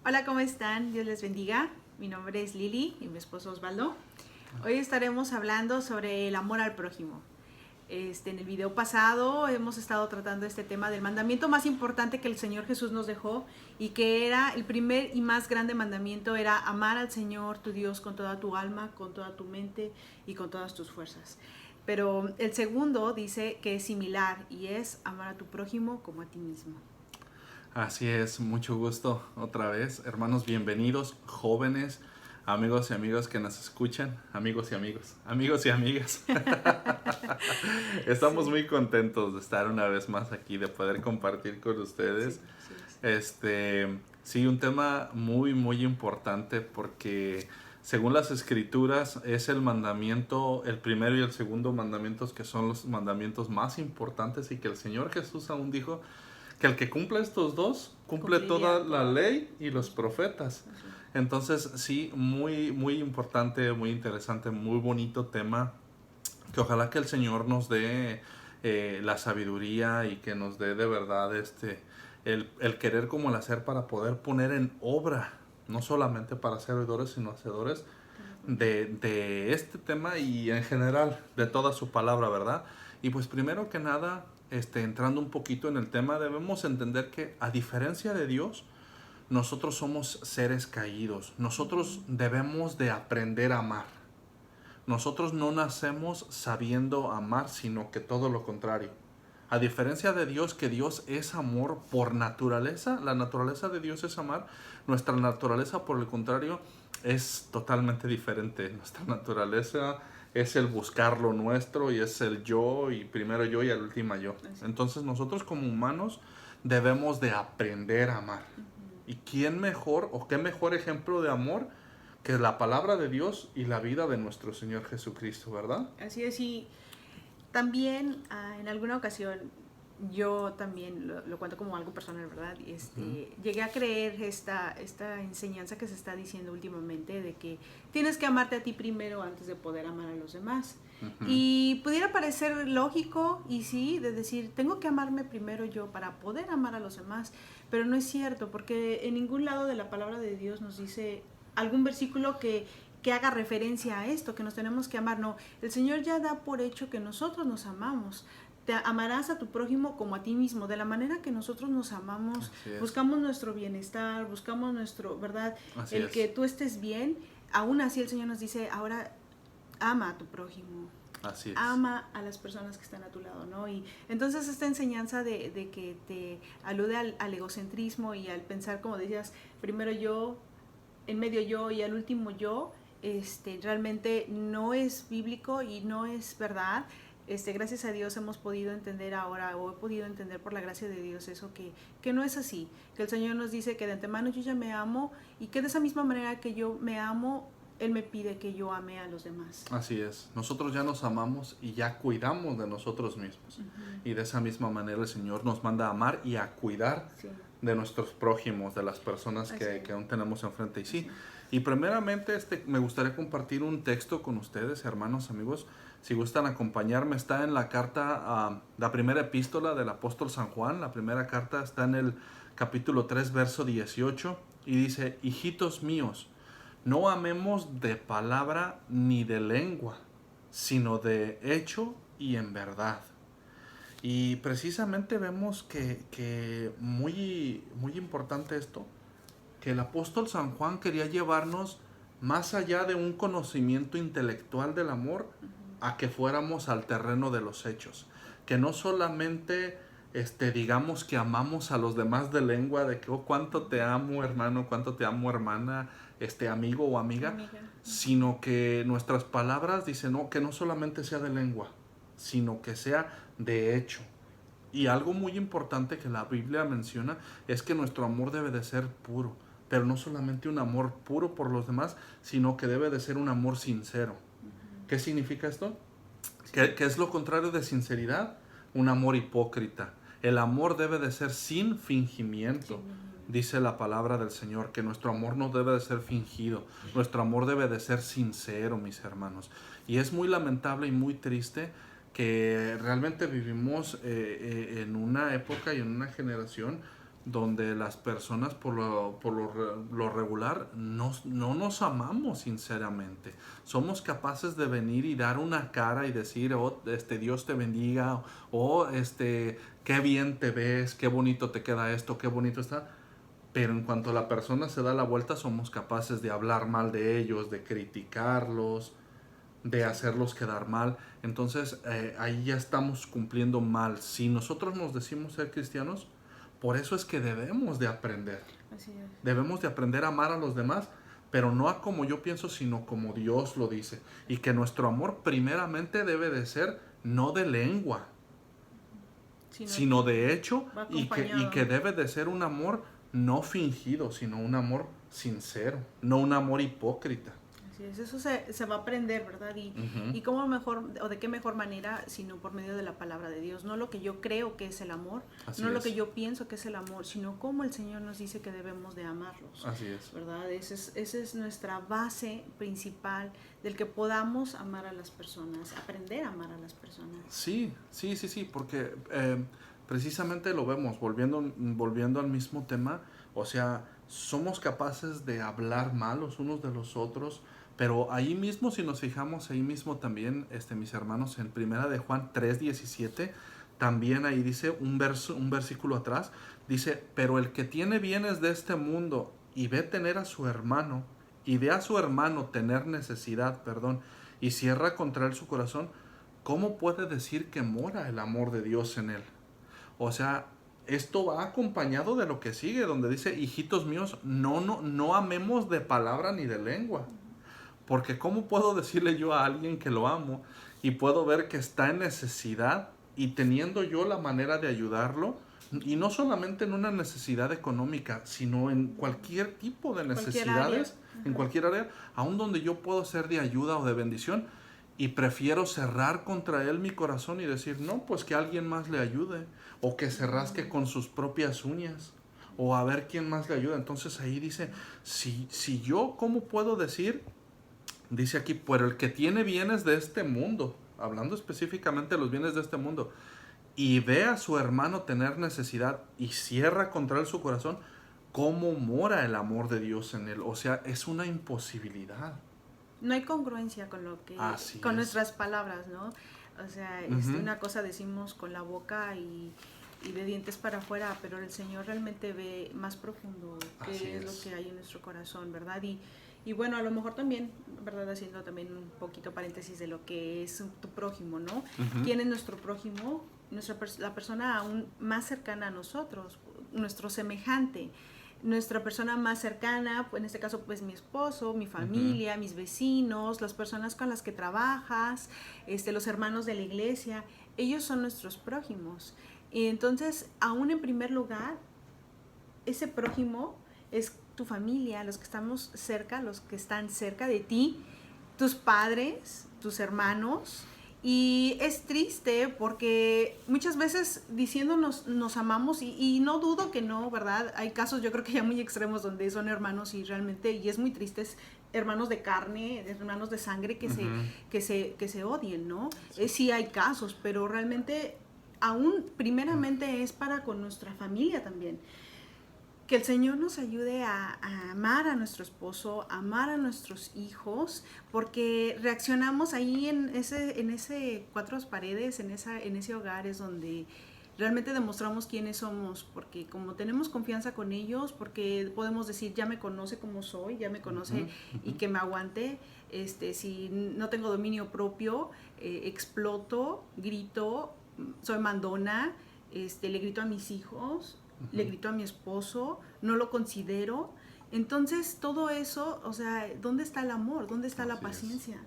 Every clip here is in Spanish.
Hola, ¿cómo están? Dios les bendiga. Mi nombre es Lili y mi esposo Osvaldo. Hoy estaremos hablando sobre el amor al prójimo. En el video pasado hemos estado tratando este tema del mandamiento más importante que el Señor Jesús nos dejó, y que era el primer y más grande mandamiento, era amar al Señor tu Dios con toda tu alma, con toda tu mente y con todas tus fuerzas. Pero el segundo dice que es similar y es amar a tu prójimo como a ti mismo. Así es, mucho gusto otra vez. Hermanos, bienvenidos, jóvenes, amigos y amigas que nos escuchan, amigos y amigos, amigos y amigas. Estamos Sí, muy contentos de estar una vez más aquí, de poder compartir con sí, ustedes. así es. Sí, un tema muy, muy importante porque según las escrituras es el mandamiento, el primero y el segundo mandamientos que son los mandamientos más importantes, y que el Señor Jesús aún dijo que el que cumple estos dos, cumple toda Cumpliría la toda la ley y los ley. profetas. Así es. Entonces, sí, muy, muy importante, muy interesante, muy bonito tema, que ojalá que el Señor nos dé la sabiduría y que nos dé de verdad el querer como el hacer para poder poner en obra, no solamente para ser oidores, sino hacedores De la palabra. de este tema y en general de toda su palabra, ¿verdad? Y pues primero que nada, entrando un poquito en el tema, debemos entender que a diferencia de Dios, nosotros somos seres caídos. Nosotros Ujú. debemos de aprender a amar. Nosotros no nacemos sabiendo amar, sino que todo lo contrario. A diferencia de Dios, que Dios es amor por naturaleza, la naturaleza de Dios es amar, nuestra naturaleza, por el contrario, es totalmente diferente. Nuestra naturaleza es el buscar lo nuestro y es el yo, y primero yo y al último yo. Así es. Entonces nosotros como humanos debemos de aprender a amar. Ujú. ¿Y quién mejor o qué mejor ejemplo de amor que la palabra de Dios y la vida de nuestro Señor Jesucristo, ¿verdad? Así es, y también en alguna ocasión yo también lo cuento como algo personal, ¿verdad? Ujú. Llegué a creer esta enseñanza que se está diciendo últimamente de que tienes que amarte a ti primero antes de poder amar a los demás. Ujú. Y pudiera parecer lógico, y sí, de decir, tengo que amarme primero yo para poder amar a los demás, pero no es cierto, porque en ningún lado de la palabra de Dios nos dice algún versículo que haga referencia a esto, que nos tenemos que amar. No, el Señor ya da por hecho que nosotros nos amamos. Te amarás a tu prójimo como a ti mismo. De la manera que nosotros nos amamos, Así es, buscamos nuestro bienestar, buscamos nuestro, ¿verdad? así El que es, tú estés bien. Aún así el Señor nos dice, ahora ama a tu prójimo, así es, ama a las personas que están a tu lado, ¿no? Y entonces esta enseñanza de que te alude al egocentrismo y al pensar, como decías, primero yo, en medio yo y al último yo, realmente no es bíblico y no es verdad. Gracias a Dios hemos podido entender ahora, o he podido entender por la gracia de Dios eso, que no es así, que el Señor nos dice que de antemano yo ya me amo, y que de esa misma manera que yo me amo, Él me pide que yo ame a los demás. así es. Nosotros ya nos amamos y ya cuidamos de nosotros mismos. Uh-huh. Y de esa misma manera el Señor nos manda a amar y a cuidar Sí, de nuestros prójimos, de las personas así que es, aún tenemos enfrente. Y sí, así es. y primeramente me gustaría compartir un texto con ustedes, hermanos, amigos. Si gustan acompañarme, está en la carta, la primera epístola del apóstol San Juan. La primera carta está en el capítulo 3 verso 18, y dice: hijitos míos, no amemos de palabra ni de lengua, sino de hecho y en verdad. Y precisamente vemos que muy, muy importante esto, que el apóstol San Juan quería llevarnos más allá de un conocimiento intelectual del amor, a que fuéramos al terreno de los hechos. Que no solamente digamos que amamos a los demás de lengua, de que oh, cuánto te amo hermano, cuánto te amo hermana, amigo o amiga, Amiga. sino que nuestras palabras dicen no, que no solamente sea de lengua, sino que sea de hecho. Y algo muy importante que la Biblia menciona es que nuestro amor debe de ser puro, pero no solamente un amor puro por los demás, sino que debe de ser un amor sincero. Uh-huh. ¿Qué significa esto? Sí, ¿Qué es lo contrario de sinceridad? Un amor hipócrita. El amor debe de ser sin sí, fingimiento. uh-huh. Dice la palabra del Señor que nuestro amor no debe de ser fingido, nuestro amor debe de ser sincero, mis hermanos. Y es muy lamentable y muy triste que realmente vivimos en una época y en una generación donde las personas lo regular no nos amamos sinceramente. Somos capaces de venir y dar una cara y decir, oh, Dios te bendiga, o qué bien te ves, qué bonito te queda esto, qué bonito está. Pero en cuanto la persona se da la vuelta, somos capaces de hablar mal de ellos, de criticarlos, de hacerlos quedar mal. Entonces ahí ya estamos cumpliendo mal. Si nosotros nos decimos ser cristianos, por eso es que debemos de aprender. Así es. Debemos de aprender a amar a los demás, pero no a como yo pienso, sino como Dios lo dice. Y que nuestro amor primeramente debe de ser no de lengua, sino de hecho, y que debe de ser un amor no fingido, sino un amor sincero, no un amor hipócrita. Así es, eso se va a aprender, ¿verdad? Y cómo mejor, o de qué mejor manera, sino por medio de la palabra de Dios. No lo que yo creo que es el amor, no lo que yo pienso que es el amor, sino cómo el Señor nos dice que debemos de amarlos. Así es. ¿Verdad? Esa es nuestra base principal del que podamos amar a las personas, aprender a amar a las personas. Sí, porque precisamente lo vemos, volviendo al mismo tema, o sea, somos capaces de hablar mal los unos de los otros, pero ahí mismo, si nos fijamos, ahí mismo también, mis hermanos, en primera de Juan 3:17, también ahí dice un versículo atrás, dice, pero el que tiene bienes de este mundo y ve tener a su hermano, y ve a su hermano tener necesidad, y cierra contra él su corazón, ¿cómo puede decir que mora el amor de Dios en él? O sea, esto va acompañado de lo que sigue, donde dice, hijitos míos, no amemos de palabra ni de lengua. Porque ¿cómo puedo decirle yo a alguien que lo amo y puedo ver que está en necesidad y teniendo yo la manera de ayudarlo? Y no solamente en una necesidad económica, sino en cualquier tipo de necesidades, en cualquier área, aun donde yo puedo ser de ayuda o de bendición, y prefiero cerrar contra él mi corazón y decir, no, pues que alguien más le ayude, o que se rasque con sus propias uñas, o a ver quién más le ayuda. Entonces ahí dice, si yo, ¿cómo puedo decir? Dice aquí, pero el que tiene bienes de este mundo, hablando específicamente de los bienes de este mundo, y ve a su hermano tener necesidad y cierra contra él su corazón, ¿cómo mora el amor de Dios en él? O sea, es una imposibilidad. No hay congruencia con lo que, con nuestras palabras, ¿no? O sea, una cosa decimos con la boca y de dientes para afuera, pero el Señor realmente ve más profundo qué es lo que hay en nuestro corazón, ¿verdad? Y bueno, a lo mejor también, ¿verdad? Haciendo también un poquito paréntesis de lo que es tu prójimo, ¿no? ¿Quién es nuestro prójimo? La persona aún más cercana a nosotros, nuestro semejante. Nuestra persona más cercana, pues en este caso pues mi esposo, mi familia, mis vecinos, las personas con las que trabajas, los hermanos de la iglesia, ellos son nuestros prójimos. Y entonces, aún en primer lugar, ese prójimo es tu familia, los que estamos cerca, los que están cerca de ti, tus padres, tus hermanos. Y es triste porque muchas veces diciéndonos nos amamos y no dudo que no, ¿verdad? Hay casos yo creo que ya muy extremos donde son hermanos y realmente, y es muy triste, es hermanos de carne, hermanos de sangre que se odien, ¿no? Sí hay casos, pero realmente aún primeramente es para con nuestra familia también. Que el Señor nos ayude a amar a nuestro esposo, a amar a nuestros hijos, porque reaccionamos ahí en ese cuatro paredes, en ese hogar es donde realmente demostramos quiénes somos, porque como tenemos confianza con ellos, porque podemos decir, ya me conoce como soy, ya me conoce y que me aguante, si no tengo dominio propio, exploto, grito, soy mandona, le grito a mis hijos, le grito a mi esposo, no lo considero. Entonces, todo eso, o sea, ¿dónde está el amor? ¿Dónde está la paciencia?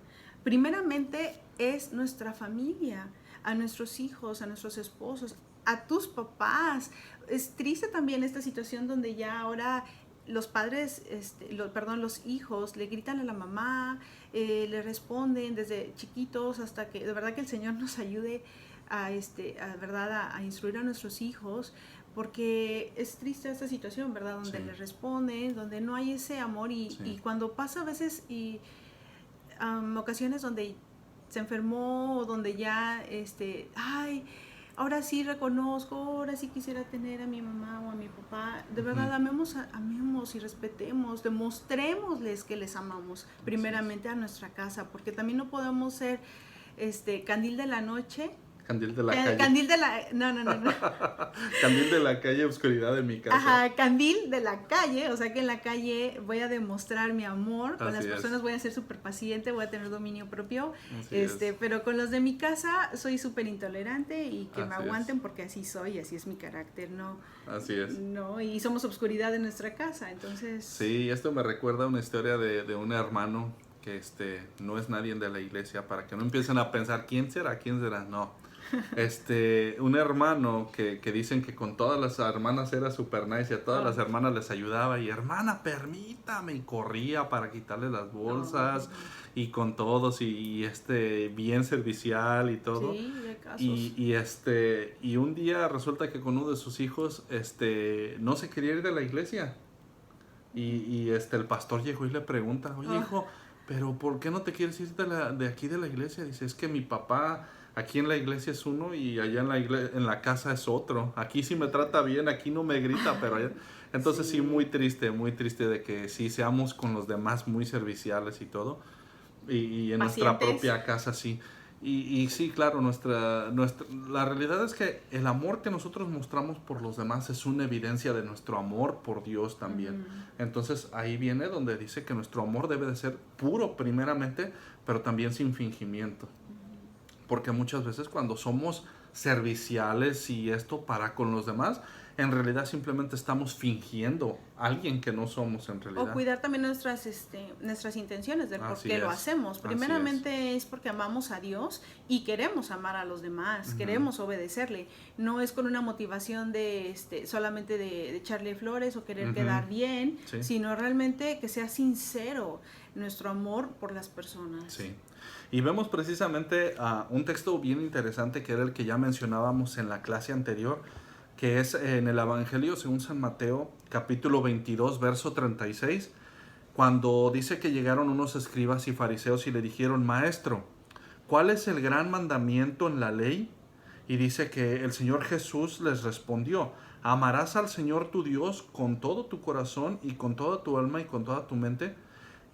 Primeramente es nuestra familia, a nuestros hijos, a nuestros esposos, a tus papás. Es triste también esta situación donde ya ahora los padres, los hijos le gritan a la mamá, le responden desde chiquitos hasta que, de verdad que el Señor nos ayude a instruir a nuestros hijos, porque es triste esta situación, ¿verdad? Donde les responden, donde no hay ese amor y cuando pasa a veces ocasiones donde se enfermó o donde ya, ahora sí reconozco, ahora sí quisiera tener a mi mamá o a mi papá. De verdad, amemos y respetemos, demostrémosles que les amamos, primeramente a nuestra casa, porque también no podemos ser candil de la noche. Candil de la calle. Candil de la... No. Candil de la calle, oscuridad de mi casa. Ajá, candil de la calle, o sea que en la calle voy a demostrar mi amor, con las personas voy a ser súper paciente, voy a tener dominio propio, pero con los de mi casa soy súper intolerante y que me aguanten porque así soy, así es mi carácter, ¿no? Así es. No, y somos obscuridad en nuestra casa, entonces... Sí, esto me recuerda una historia de un hermano que no es nadie de la iglesia, para que no empiecen a pensar, ¿quién será? No. Un hermano que dicen que con todas las hermanas era super nice y a todas las hermanas les ayudaba y hermana, permítame, y corría para quitarle las bolsas y con todos y bien servicial y todo. Sí, de casos. Y un día resulta que con uno de sus hijos no se quería ir de la iglesia y el pastor llegó y le pregunta, oye hijo, pero ¿por qué no te quieres ir de aquí de la iglesia? Dice, es que mi papá aquí en la iglesia es uno y allá en la casa es otro. Aquí sí me trata bien, aquí no me grita, pero allá... Entonces sí, muy triste de que sí seamos con los demás muy serviciales y todo. Y en nuestra propia casa sí. Y sí, claro, la realidad es que el amor que nosotros mostramos por los demás es una evidencia de nuestro amor por Dios también. Entonces ahí viene donde dice que nuestro amor debe de ser puro primeramente, pero también sin fingimiento. Porque muchas veces cuando somos serviciales y esto para con los demás, en realidad simplemente estamos fingiendo a alguien que no somos en realidad. O cuidar también nuestras intenciones del por qué lo hacemos. Primeramente es porque amamos a Dios y queremos amar a los demás, queremos obedecerle. No es con una motivación de solamente de echarle flores o querer quedar bien, sino realmente que sea sincero nuestro amor por las personas. Sí. Y vemos precisamente un texto bien interesante que era el que ya mencionábamos en la clase anterior, que es en el Evangelio según San Mateo, capítulo 22, verso 36, cuando dice que llegaron unos escribas y fariseos y le dijeron, Maestro, ¿cuál es el gran mandamiento en la ley? Y dice que el Señor Jesús les respondió, amarás al Señor tu Dios con todo tu corazón y con toda tu alma y con toda tu mente.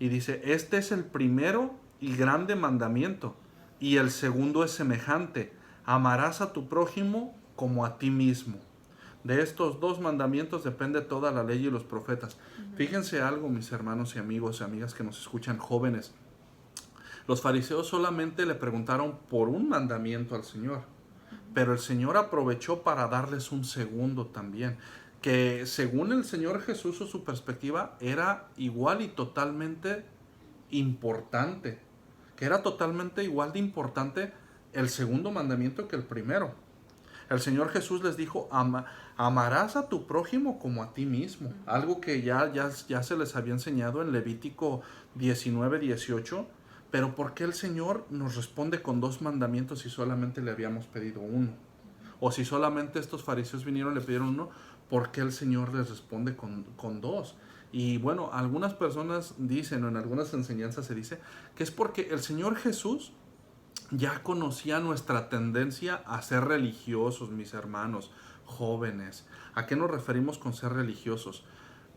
Y dice, este es el primero y grande mandamiento, y el segundo es semejante, amarás a tu prójimo como a ti mismo. De estos dos mandamientos depende toda la ley y los profetas. Fíjense algo, mis hermanos y amigos y amigas que nos escuchan, jóvenes. Los fariseos solamente le preguntaron por un mandamiento al Señor, pero el Señor aprovechó para darles un segundo también, que según el Señor Jesús o su perspectiva era igual y totalmente importante, que era totalmente igual de importante el segundo mandamiento que el primero. El Señor Jesús les dijo, amarás a tu prójimo como a ti mismo, algo que ya se les había enseñado en Levítico 19:18, pero ¿por qué el Señor nos responde con dos mandamientos si solamente le habíamos pedido uno? O si solamente estos fariseos vinieron y le pidieron uno, ¿por qué el Señor les responde con dos? Y bueno, algunas personas dicen, o en algunas enseñanzas se dice, que es porque el Señor Jesús ya conocía nuestra tendencia a ser religiosos, mis hermanos, jóvenes. ¿A qué nos referimos con ser religiosos?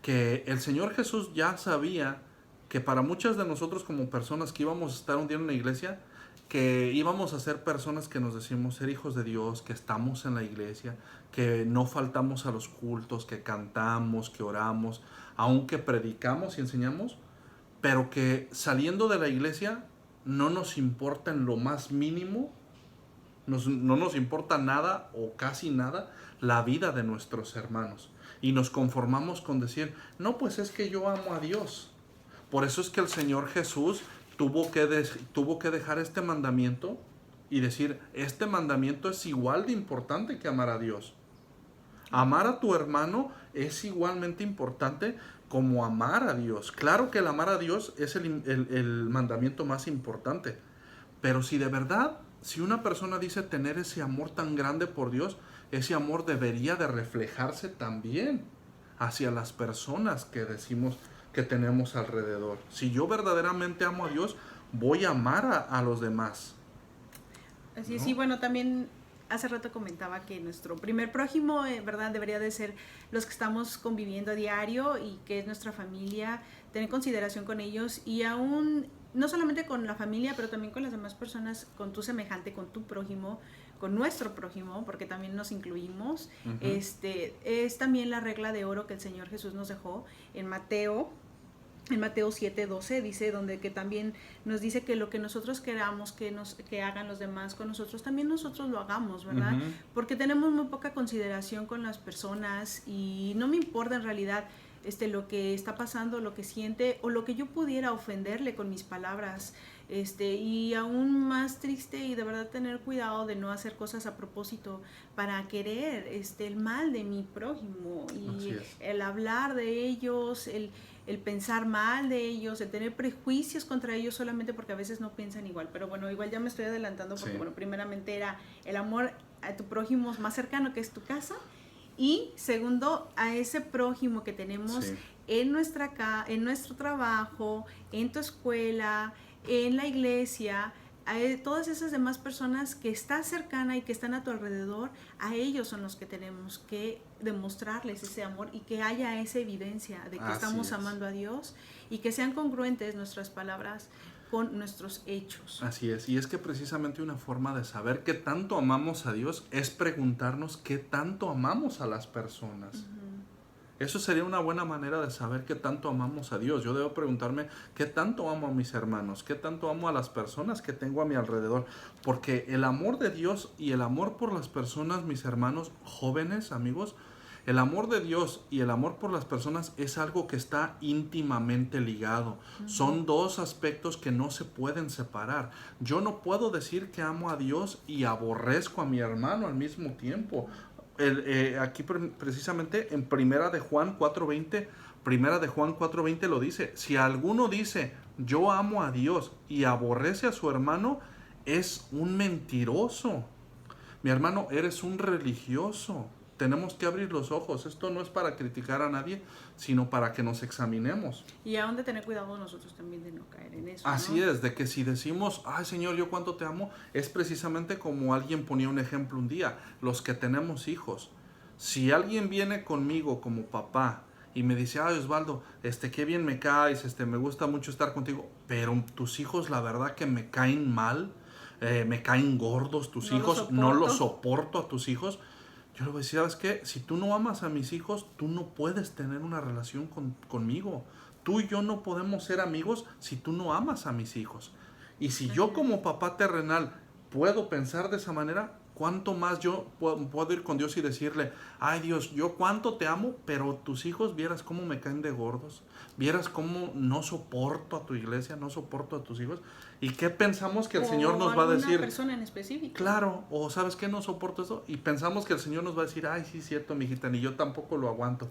Que el Señor Jesús ya sabía que para muchas de nosotros como personas que íbamos a estar un día en una iglesia, que íbamos a ser personas que nos decimos ser hijos de Dios, que estamos en la iglesia, que no faltamos a los cultos, que cantamos, que oramos, aunque predicamos y enseñamos, pero que saliendo de la iglesia no nos importa en lo más mínimo, no nos importa nada o casi nada la vida de nuestros hermanos. Y nos conformamos con decir, no, pues es que yo amo a Dios. Por eso es que el Señor Jesús tuvo que dejar este mandamiento y decir, este mandamiento es igual de importante que amar a Dios. Amar a tu hermano es igualmente importante como amar a Dios. Claro que el amar a Dios es el mandamiento más importante, pero si de verdad, si una persona dice tener ese amor tan grande por Dios, ese amor debería de reflejarse también hacia las personas que decimos que tenemos alrededor. Si yo verdaderamente amo a Dios, voy a amar a los demás. Así es, ¿no? Sí, bueno, también hace rato comentaba que nuestro primer prójimo, ¿verdad? Debería de ser los que estamos conviviendo a diario y que es nuestra familia, tener consideración con ellos y aún, no solamente con la familia, pero también con las demás personas, con tu semejante, con tu prójimo, con nuestro prójimo, porque también nos incluimos. Ujú. Es también la regla de oro que el Señor Jesús nos dejó en Mateo 7:12 dice, donde que también nos dice que lo que nosotros queramos que hagan los demás con nosotros, también nosotros lo hagamos, ¿verdad? Ujú. Porque tenemos muy poca consideración con las personas y no me importa en realidad lo que está pasando, lo que siente o lo que yo pudiera ofenderle con mis palabras. Y aún más triste y de verdad tener cuidado de no hacer cosas a propósito para querer el mal de mi prójimo Así y es. el hablar de ellos, el pensar mal de ellos, el tener prejuicios contra ellos solamente porque a veces no piensan igual. Pero bueno, igual ya me estoy adelantando porque, Sí. bueno, primeramente era el amor a tu prójimo más cercano, que es tu casa, y segundo, a ese prójimo que tenemos Sí. en nuestro trabajo, en tu escuela, en la iglesia, a todas esas demás personas que están cercanas y que están a tu alrededor, a ellos son los que tenemos que demostrarles ese amor y que haya esa evidencia de que Así estamos es. amando a Dios y que sean congruentes nuestras palabras con nuestros hechos. Así es, y es que precisamente una forma de saber qué tanto amamos a Dios es preguntarnos qué tanto amamos a las personas. Ujú. Eso sería una buena manera de saber qué tanto amamos a Dios. Yo debo preguntarme qué tanto amo a mis hermanos, qué tanto amo a las personas que tengo a mi alrededor. Porque el amor de Dios y el amor por las personas, mis hermanos jóvenes, amigos, el amor de Dios y el amor por las personas es algo que está íntimamente ligado. Son dos aspectos que no se pueden separar. Yo no puedo decir que amo a Dios y aborrezco a mi hermano al mismo tiempo. Aquí precisamente en Primera de Juan 4:20 lo dice. Si alguno dice yo amo a Dios y aborrece a su hermano, es un mentiroso. Mi hermano, eres un religioso. Tenemos que abrir los ojos. Esto no es para criticar a nadie, sino para que nos examinemos. Y aún de tener cuidado nosotros también de no caer en eso, Así ¿no? es, de que si decimos, ay Señor, yo cuánto te amo, es precisamente como alguien ponía un ejemplo un día, los que tenemos hijos. Si alguien viene conmigo como papá y me dice, ay Osvaldo, qué bien me caes, me gusta mucho estar contigo, pero tus hijos la verdad que me caen mal, me caen gordos tus No lo hijos, no los soporto. soporto a tus hijos. Yo le voy a decir, ¿sabes qué? Si tú no amas a mis hijos, tú no puedes tener una relación conmigo. Tú y yo no podemos ser amigos si tú no amas a mis hijos. Y si yo como papá terrenal puedo pensar de esa manera, ¿cuánto más yo puedo ir con Dios y decirle, ay Dios, yo cuánto te amo, pero tus hijos vieras cómo me caen de gordos, vieras cómo no soporto a tu iglesia, no soporto a tus hijos? ¿Y qué pensamos que el Señor nos va a decir? Una persona en específico. Claro, o ¿sabes qué? No soporto eso. Y pensamos que el Señor nos va a decir, ay, sí, cierto, mijita, ni yo tampoco lo aguanto.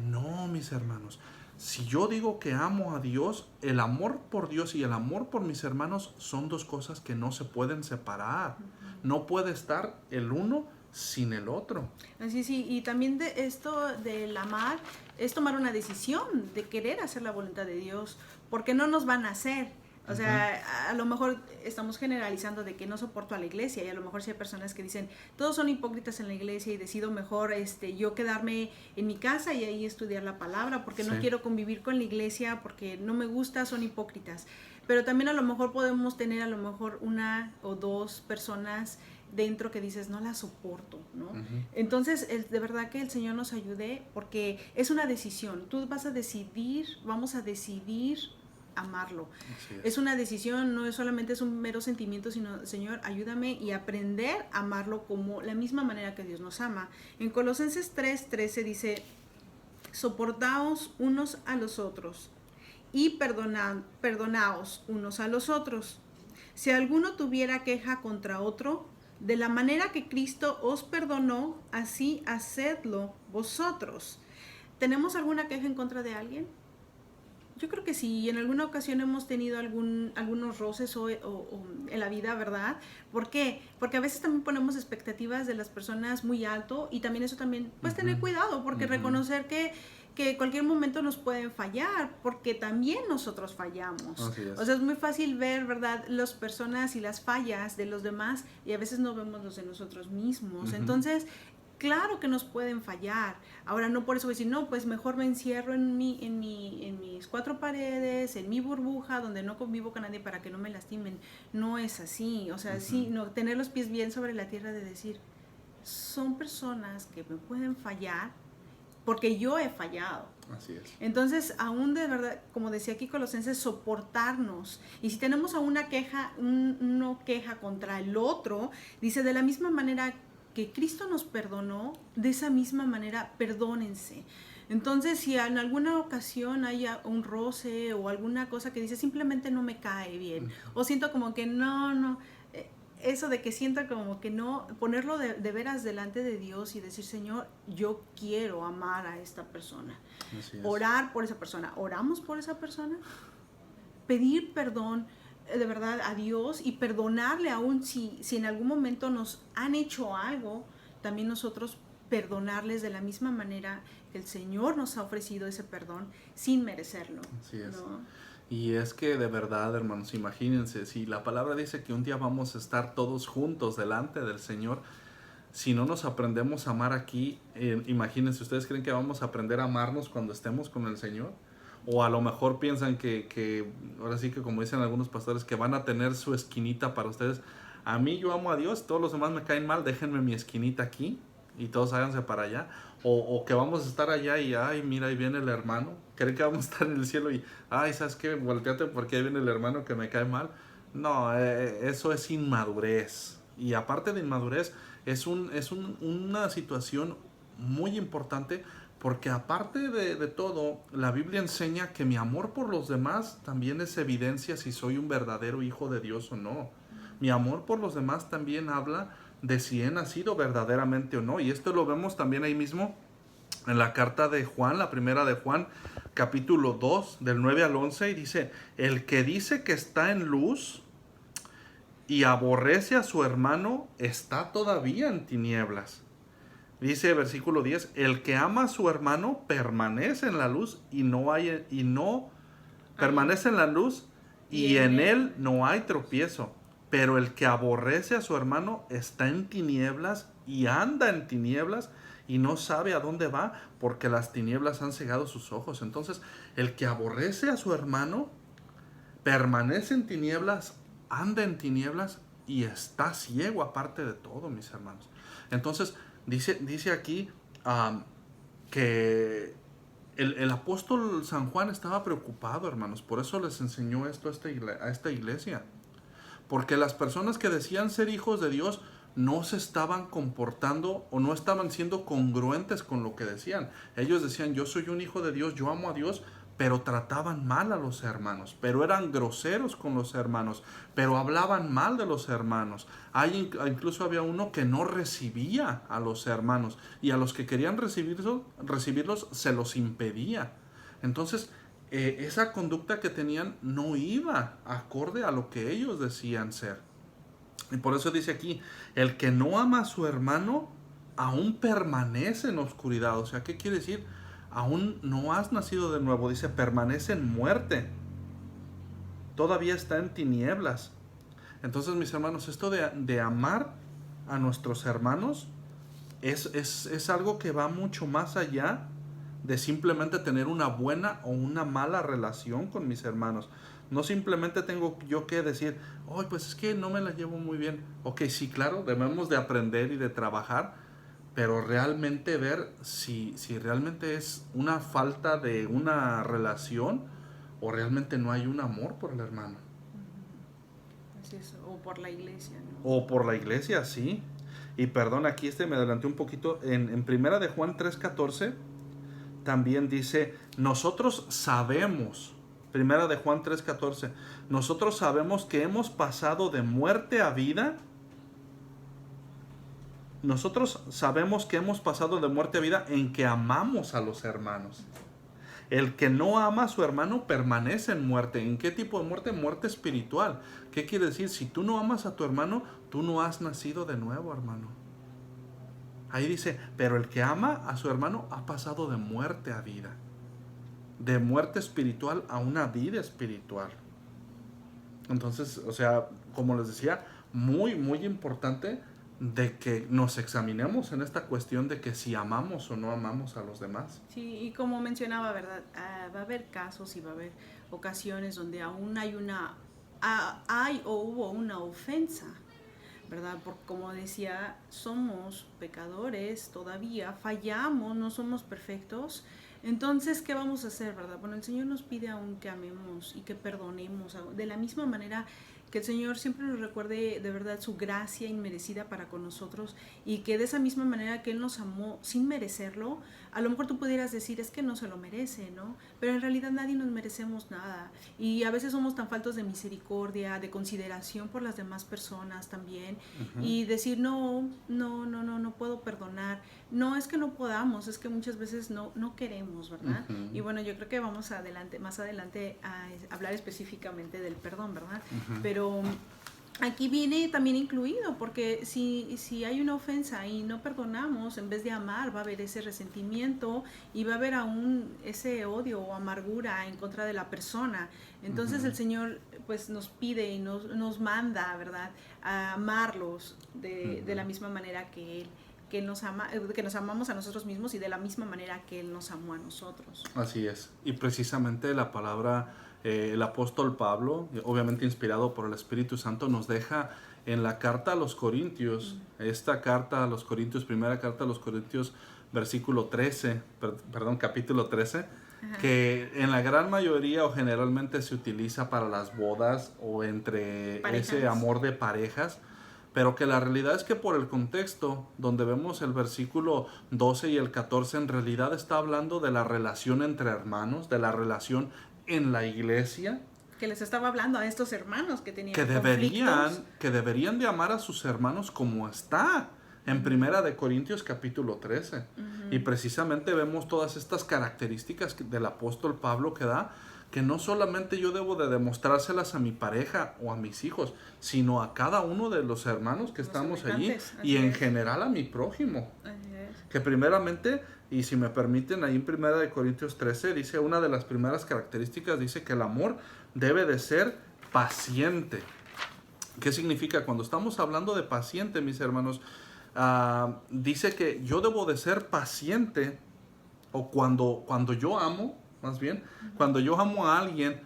No, mis hermanos. Si yo digo que amo a Dios, el amor por Dios y el amor por mis hermanos son dos cosas que no se pueden separar. No puede estar el uno sin el otro. Así sí, y también de esto del amar es tomar una decisión de querer hacer la voluntad de Dios, porque no nos van a hacer. O sea, a lo mejor estamos generalizando de que no soporto a la iglesia y a lo mejor sí hay personas que dicen, todos son hipócritas en la iglesia y decido mejor yo quedarme en mi casa y ahí estudiar la palabra porque no Sí. quiero convivir con la iglesia porque no me gusta, son hipócritas. Pero también a lo mejor podemos tener a lo mejor una o dos personas dentro que dices, no la soporto, ¿no? Entonces, de verdad que el Señor nos ayude porque es una decisión. Tú vas a decidir, vamos a decidir amarlo. Es una decisión, no es solamente es un mero sentimiento, sino, Señor, ayúdame y aprender a amarlo como la misma manera que Dios nos ama. En Colosenses 3:13 dice, soportaos unos a los otros y perdonaos unos a los otros. Si alguno tuviera queja contra otro, de la manera que Cristo os perdonó, así hacedlo vosotros. ¿Tenemos alguna queja en contra de alguien? Yo creo que sí, en alguna ocasión hemos tenido algunos roces o en la vida, ¿verdad? ¿Por qué? Porque a veces también ponemos expectativas de las personas muy alto y también eso también, pues tener cuidado, porque reconocer que en cualquier momento nos pueden fallar, porque también nosotros fallamos. Así es. O sea, es muy fácil ver, ¿verdad?, las personas y las fallas de los demás, y a veces no vemos los de nosotros mismos. Ujú. Entonces, claro que nos pueden fallar. Ahora, no por eso voy a decir, no, pues mejor me encierro en mis cuatro paredes, en mi burbuja, donde no convivo con nadie para que no me lastimen. No es así. O sea, sí, no, tener los pies bien sobre la tierra de decir, son personas que me pueden fallar porque yo he fallado. Así es. Entonces, aún de verdad, como decía aquí Colosenses, soportarnos. Y si tenemos a una queja, una queja contra el otro, dice, de la misma manera que Cristo nos perdonó, de esa misma manera perdónense. Entonces, si en alguna ocasión hay un roce o alguna cosa que dice, simplemente no me cae bien, o siento como que no, eso de que sienta como que no, ponerlo de veras delante de Dios y decir, Señor, yo quiero amar a esta persona. Así es. Orar por esa persona. ¿Oramos por esa persona? Pedir perdón de verdad a Dios y perdonarle aún si en algún momento nos han hecho algo, también nosotros perdonarles de la misma manera que el Señor nos ha ofrecido ese perdón sin merecerlo. Así es. ¿No? Y es que de verdad, hermanos, imagínense, si la palabra dice que un día vamos a estar todos juntos delante del Señor, si no nos aprendemos a amar aquí, imagínense, ¿ustedes creen que vamos a aprender a amarnos cuando estemos con el Señor? O a lo mejor piensan que ahora sí que, como dicen algunos pastores, que van a tener su esquinita para ustedes. A mí, yo amo a Dios, todos los demás me caen mal, déjenme mi esquinita aquí y todos háganse para allá. O que vamos a estar allá y, ay, mira, ahí viene el hermano. Creen que vamos a estar en el cielo y, ay, ¿sabes qué? Volteate porque ahí viene el hermano que me cae mal. No, eso es inmadurez. Y aparte de inmadurez, es una situación muy importante, porque aparte de todo, la Biblia enseña que mi amor por los demás también es evidencia si soy un verdadero hijo de Dios o no. Mi amor por los demás también habla de si he nacido verdaderamente o no. Y esto lo vemos también ahí mismo en la carta de Juan, la primera de Juan, capítulo 2, del 9 al 11, y dice, el que dice que está en luz y aborrece a su hermano, está todavía en tinieblas. Dice versículo 10, el que ama a su hermano permanece en la luz permanece en la luz y en él no hay tropiezo. Pero el que aborrece a su hermano está en tinieblas y anda en tinieblas y no sabe a dónde va, porque las tinieblas han cegado sus ojos. Entonces, el que aborrece a su hermano permanece en tinieblas, anda en tinieblas y está ciego aparte de todo, mis hermanos. Entonces, dice aquí que el apóstol San Juan estaba preocupado, hermanos. Por eso les enseñó esto a esta iglesia. Porque las personas que decían ser hijos de Dios no se estaban comportando o no estaban siendo congruentes con lo que decían. Ellos decían, yo soy un hijo de Dios, yo amo a Dios, pero trataban mal a los hermanos, pero eran groseros con los hermanos, pero hablaban mal de los hermanos. Incluso había uno que no recibía a los hermanos y a los que querían recibirlos se los impedía. Entonces, esa conducta que tenían no iba acorde a lo que ellos decían ser. Y por eso dice aquí, el que no ama a su hermano aún permanece en oscuridad. O sea, ¿qué quiere decir? Aún no has nacido de nuevo. Dice, permanece en muerte. Todavía está en tinieblas. Entonces, mis hermanos, esto de amar a nuestros hermanos es algo que va mucho más allá de simplemente tener una buena o una mala relación con mis hermanos. No simplemente tengo yo que decir, oh, pues es que no me la llevo muy bien. Ok, sí, claro, debemos de aprender y de trabajar, pero realmente ver si realmente es una falta de una relación o realmente no hay un amor por el hermano. Así es, o por la iglesia, ¿no? O por la iglesia, sí. Y perdón, aquí me adelanté un poquito. En primera de Juan 3:14 también dice, nosotros sabemos, primera de Juan 3:14, nosotros sabemos que hemos pasado de muerte a vida. Nosotros sabemos que hemos pasado de muerte a vida en que amamos a los hermanos. El que no ama a su hermano permanece en muerte. ¿En qué tipo de muerte? Muerte espiritual. ¿Qué quiere decir? Si tú no amas a tu hermano, tú no has nacido de nuevo, hermano. Ahí dice, pero el que ama a su hermano ha pasado de muerte a vida. de muerte espiritual a una vida espiritual. Entonces, o sea, como les decía, muy, muy importante de que nos examinemos en esta cuestión de que si amamos o no amamos a los demás. Sí, y como mencionaba, ¿verdad? Va a haber casos y va a haber ocasiones donde aún hay o hubo una ofensa, ¿verdad? Porque como decía, somos pecadores todavía, fallamos, no somos perfectos. Entonces, ¿qué vamos a hacer, verdad? Bueno, el Señor nos pide aún que amemos y que perdonemos de la misma manera que el Señor siempre nos recuerde de verdad su gracia inmerecida para con nosotros, y que de esa misma manera que Él nos amó sin merecerlo. A lo mejor tú pudieras decir, es que no se lo merece, ¿no? Pero en realidad nadie nos merecemos nada, y a veces somos tan faltos de misericordia, de consideración por las demás personas también, y decir, no puedo perdonar. No es que no podamos, es que muchas veces no queremos, ¿verdad? Y bueno, yo creo que vamos más adelante a hablar específicamente del perdón, ¿verdad? Pero aquí viene también incluido, porque si hay una ofensa y no perdonamos, en vez de amar, va a haber ese resentimiento y va a haber aún ese odio o amargura en contra de la persona. Entonces el Señor pues nos pide y nos manda, ¿verdad?, a amarlos de la misma manera que Él que nos amamos a nosotros mismos, y de la misma manera que Él nos amó a nosotros. Así es. Y precisamente la palabra, el apóstol Pablo, obviamente inspirado por el Espíritu Santo, nos deja en la carta a los Corintios, esta carta a los Corintios, primera carta a los Corintios, versículo 13, capítulo 13, que en la gran mayoría o generalmente se utiliza para las bodas o entre Parejas. Ese amor de parejas, pero que la realidad es que por el contexto donde vemos el versículo 12 y el 14, en realidad está hablando de la relación entre hermanos, de la relación en la iglesia. Que les estaba hablando a estos hermanos que tenían que deberían de amar a sus hermanos como está en Primera de Corintios capítulo 13. Y precisamente vemos todas estas características del apóstol Pablo que da, que no solamente yo debo de demostrárselas a mi pareja o a mis hijos, sino a cada uno de los hermanos que estamos allí, y en general a mi prójimo. Que primeramente, y si me permiten, ahí en Primera de Corintios 13 dice, una de las primeras características, dice que el amor debe de ser paciente. ¿Qué significa? Cuando estamos hablando de paciente, mis hermanos, dice que yo debo de ser paciente, o cuando yo amo, más bien, cuando yo amo a alguien,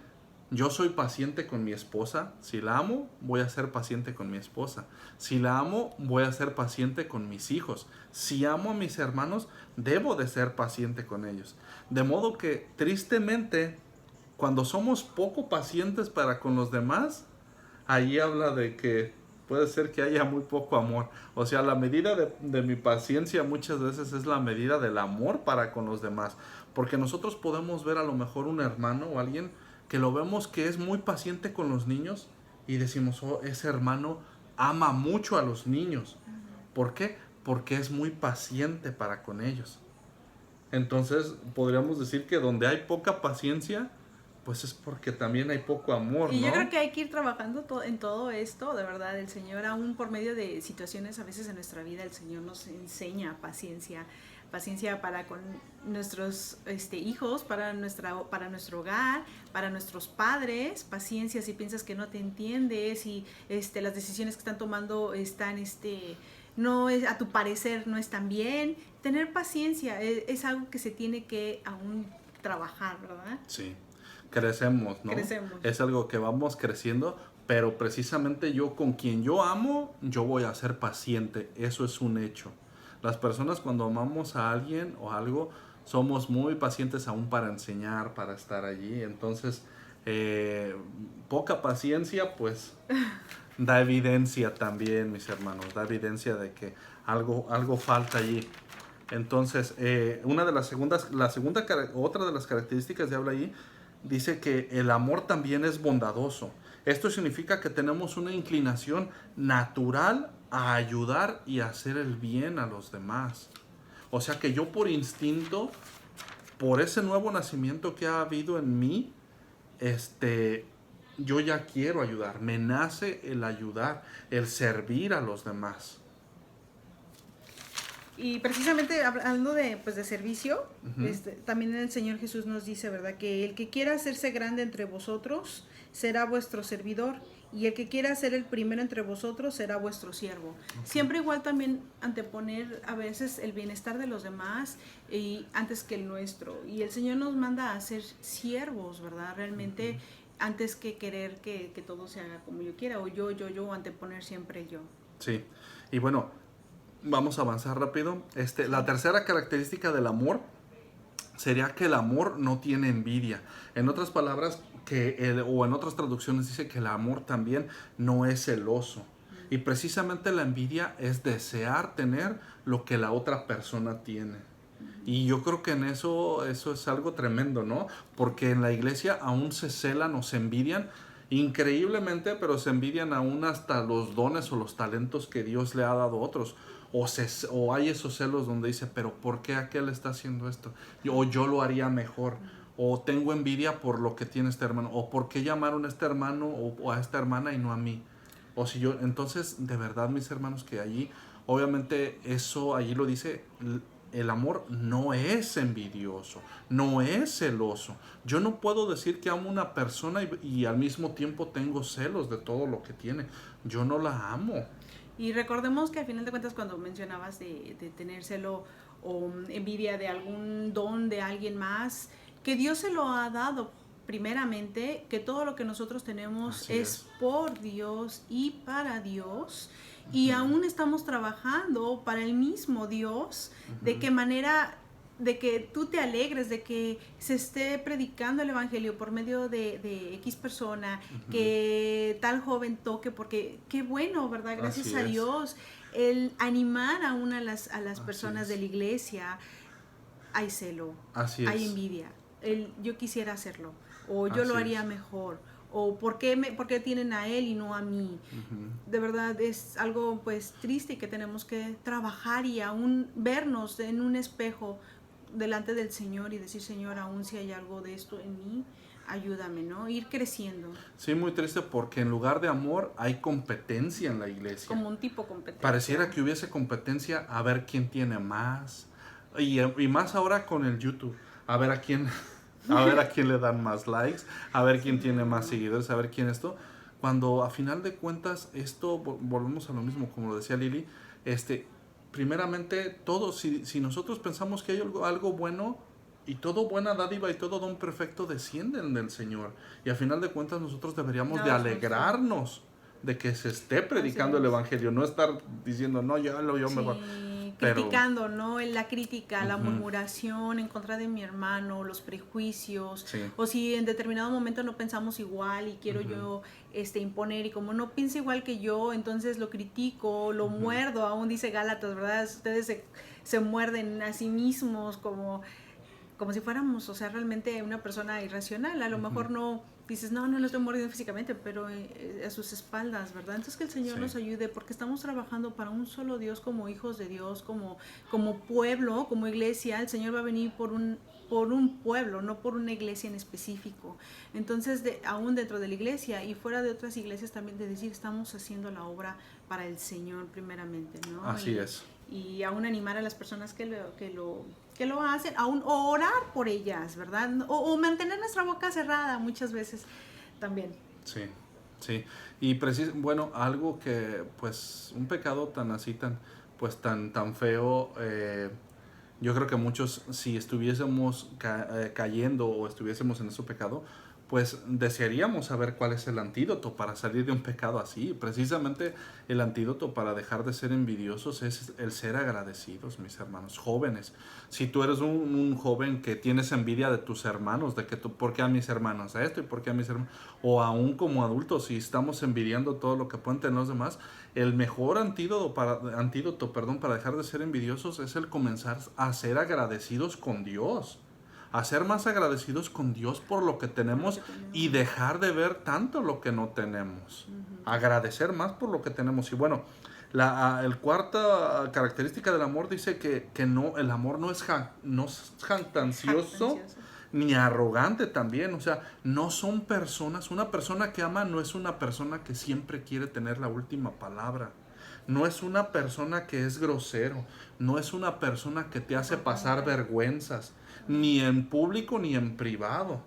yo soy paciente con mi esposa. Si la amo, voy a ser paciente con mi esposa. Si la amo, voy a ser paciente con mis hijos. Si amo a mis hermanos, debo de ser paciente con ellos. De modo que, tristemente, cuando somos poco pacientes para con los demás, ahí habla de que puede ser que haya muy poco amor. O sea, la medida de mi paciencia muchas veces es la medida del amor para con los demás. Porque nosotros podemos ver a lo mejor un hermano o alguien que lo vemos que es muy paciente con los niños y decimos, oh, ese hermano ama mucho a los niños. ¿Por qué? Porque es muy paciente para con ellos. Entonces, podríamos decir que donde hay poca paciencia, pues es porque también hay poco amor, y ¿no? yo creo que hay que ir trabajando en todo esto, de verdad. El Señor, aún por medio de situaciones a veces en nuestra vida, el Señor nos enseña paciencia para con nuestros hijos, para nuestro hogar, para nuestros padres. Paciencia si piensas que no te entiendes, y las decisiones que están tomando están no es, a tu parecer no están bien. Tener paciencia es algo que se tiene que aún trabajar, ¿verdad? Sí. Crecemos, ¿no? Es algo que vamos creciendo, pero precisamente yo con quien yo amo, yo voy a ser paciente. Eso es un hecho. Las personas, cuando amamos a alguien o algo, somos muy pacientes aún para enseñar, para estar allí. Entonces, poca paciencia, pues, da evidencia también, mis hermanos. Da evidencia de que algo falta allí. Entonces, otra de las características de habla allí, dice que el amor también es bondadoso. Esto significa que tenemos una inclinación natural a ayudar y hacer el bien a los demás. O sea que yo por instinto, por ese nuevo nacimiento que ha habido en mí, yo ya quiero ayudar. Me nace el ayudar, el servir a los demás. Y precisamente hablando de, pues, de servicio, Ujú. también el Señor Jesús nos dice, ¿verdad? Que el que quiera hacerse grande entre vosotros será vuestro servidor, y el que quiera ser el primero entre vosotros será vuestro siervo. Ok. Siempre igual también anteponer a veces el bienestar de los demás y antes que el nuestro. Y el Señor nos manda a ser siervos, ¿verdad? Realmente, antes que querer que todo se haga como yo quiera, o yo, anteponer siempre el yo. Sí. Y bueno, vamos a avanzar rápido. La Sí. tercera característica del amor sería que el amor no tiene envidia. En otras palabras, o en otras traducciones dice que el amor también no es celoso. Y precisamente la envidia es desear tener lo que la otra persona tiene. Y yo creo que en eso es algo tremendo, ¿no? Porque en la iglesia aún se celan o se envidian increíblemente, pero se envidian aún hasta los dones o los talentos que Dios le ha dado a otros. O hay esos celos donde dice, pero ¿por qué aquel está haciendo esto? O yo lo haría mejor. O tengo envidia por lo que tiene este hermano. O ¿por qué llamaron a este hermano o a esta hermana y no a mí? O si yo, entonces, de verdad, mis hermanos, que allí, obviamente, eso allí lo dice, el amor no es envidioso, no es celoso. Yo no puedo decir que amo a una persona y al mismo tiempo tengo celos de todo lo que tiene. Yo no la amo. Y recordemos que al final de cuentas, cuando mencionabas de tener celo o envidia de algún don de alguien más, que Dios se lo ha dado primeramente, que todo lo que nosotros tenemos Así es es. por Dios y para Dios, y Ujú, aún estamos trabajando para el mismo Dios. De ujú, qué manera, de que tú te alegres de que se esté predicando el evangelio por medio de X persona, ujú. que tal joven toque, porque qué bueno, ¿verdad? Gracias Así a es, Dios. El animar a las así personas de es, la iglesia, hay celo, así hay es, envidia. Yo quisiera hacerlo, o yo lo así haría es. mejor, o por qué tienen a él y no a mí. Ujú. De verdad es algo, pues, triste, que tenemos que trabajar y aún vernos en un espejo delante del Señor y decir, Señor, aún si hay algo de esto en mí, ayúdame, ¿no? Ir creciendo Sí, muy triste porque en lugar de amor hay competencia en la iglesia. como un tipo competencia. Pareciera que hubiese competencia a ver quién tiene más. Y más ahora con el YouTube. A ver a quién, a ver a quién le dan más likes, a ver Sí, quién tiene más no. seguidores, a ver quién esto. Cuando a final de cuentas esto, volvemos a lo mismo, como lo decía Lili, primeramente todo, si nosotros pensamos que hay algo bueno, y todo buena dádiva y todo don perfecto descienden del Señor. Y a final de cuentas nosotros deberíamos de Nada es justo. alegrarnos de que se esté Así predicando el es. Evangelio, no estar diciendo, no, yo mejor. Sí, Pero, criticando, ¿no? La crítica, la ujú, murmuración en contra de mi hermano, los prejuicios, sí, o si en determinado momento no pensamos igual y quiero ujú, yo imponer, y como no piensa igual que yo, entonces lo critico, lo ujú, muerdo, aún dice Gálatas, ¿verdad? Ustedes se muerden a sí mismos como si fuéramos, o sea, realmente una persona irracional. A lo ujú, mejor no dices, no lo estoy mordiendo físicamente, pero a sus espaldas, ¿verdad? Entonces que el Señor sí, nos ayude, porque estamos trabajando para un solo Dios, como hijos de Dios, como pueblo, como iglesia. El Señor va a venir por un pueblo, no por una iglesia en específico. Entonces, aún dentro de la iglesia y fuera de otras iglesias también, de decir, estamos haciendo la obra para el Señor primeramente, ¿no? así es. Y aún animar a las personas que lo hacen, aún o orar por ellas, ¿verdad? O mantener nuestra boca cerrada muchas veces también. Sí, sí. Y bueno, algo que, pues, un pecado tan así, pues, tan feo, yo creo que muchos, si estuviésemos cayendo o estuviésemos en ese pecado, pues desearíamos saber cuál es el antídoto para salir de un pecado así. Precisamente el antídoto para dejar de ser envidiosos es el ser agradecidos, mis hermanos, jóvenes. Si tú eres un joven que tienes envidia de tus hermanos, de que ¿por qué a mis hermanos esto y por qué a mis hermanos? O aún como adultos, si estamos envidiando todo lo que pueden tener los demás, el mejor antídoto para dejar de ser envidiosos es el comenzar a ser agradecidos con Dios. A ser más agradecidos con Dios por lo que Por lo tenemos que tenemos. y dejar de ver tanto lo que no tenemos. Ujú. Agradecer más por lo que tenemos. Y bueno, el cuarta característica del amor dice que no, el amor no es jactancioso Jactancioso. ni arrogante también. O sea, no son personas. Una persona que ama no es una persona que siempre quiere tener la última palabra. no es una persona que es grosero, no es una persona que te hace pasar vergüenzas, ni en público ni en privado.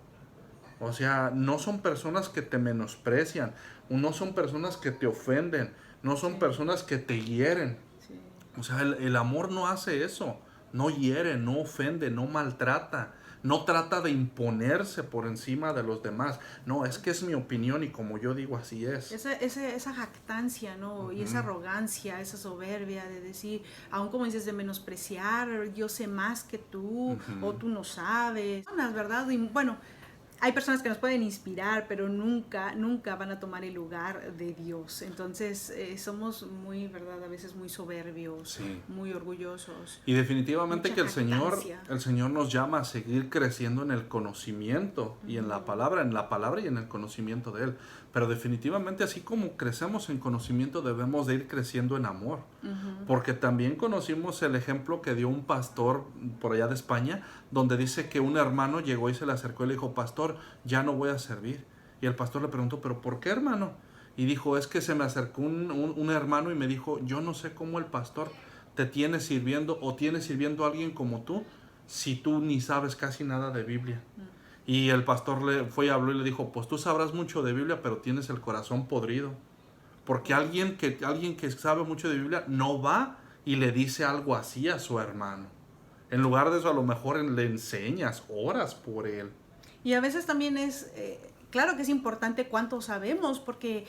O sea, no son personas que te menosprecian, no son personas que te ofenden, no son Sí, personas que te hieren. sí. O sea, el amor no hace eso, no hiere, no ofende, no maltrata, no trata de imponerse por encima de los demás. No, es que es mi opinión y como yo digo, así es. Esa jactancia, ¿no? Y esa Ujú, arrogancia, esa soberbia de decir, aún como dices, de menospreciar, yo sé más que tú, o ujú. tú no sabes. Personas, ¿verdad? Y bueno, hay personas que nos pueden inspirar, pero nunca, nunca van a tomar el lugar de Dios. Entonces, somos muy, ¿verdad? A veces muy soberbios, Sí. muy orgullosos, Y definitivamente mucha que jactancia. el Señor nos llama a seguir creciendo en el conocimiento y en la palabra y en el conocimiento de Él. Pero definitivamente así como crecemos en conocimiento debemos de ir creciendo en amor. Ujú. Porque también conocimos el ejemplo que dio un pastor por allá de España, donde dice que un hermano llegó y se le acercó y le dijo, pastor, ya no voy a servir. Y el pastor le preguntó, ¿pero por qué, hermano? Y dijo, es que se me acercó un hermano y me dijo, yo no sé cómo el pastor te tiene sirviendo o tiene sirviendo a alguien como tú si tú ni sabes casi nada de Biblia. Y el pastor le fue y habló y le dijo, pues tú sabrás mucho de Biblia, pero tienes el corazón podrido. Porque alguien que sabe mucho de Biblia no va y le dice algo así a su hermano. En lugar de eso, a lo mejor le enseñas, oras por él. Y a veces también es, claro que es importante cuánto sabemos, porque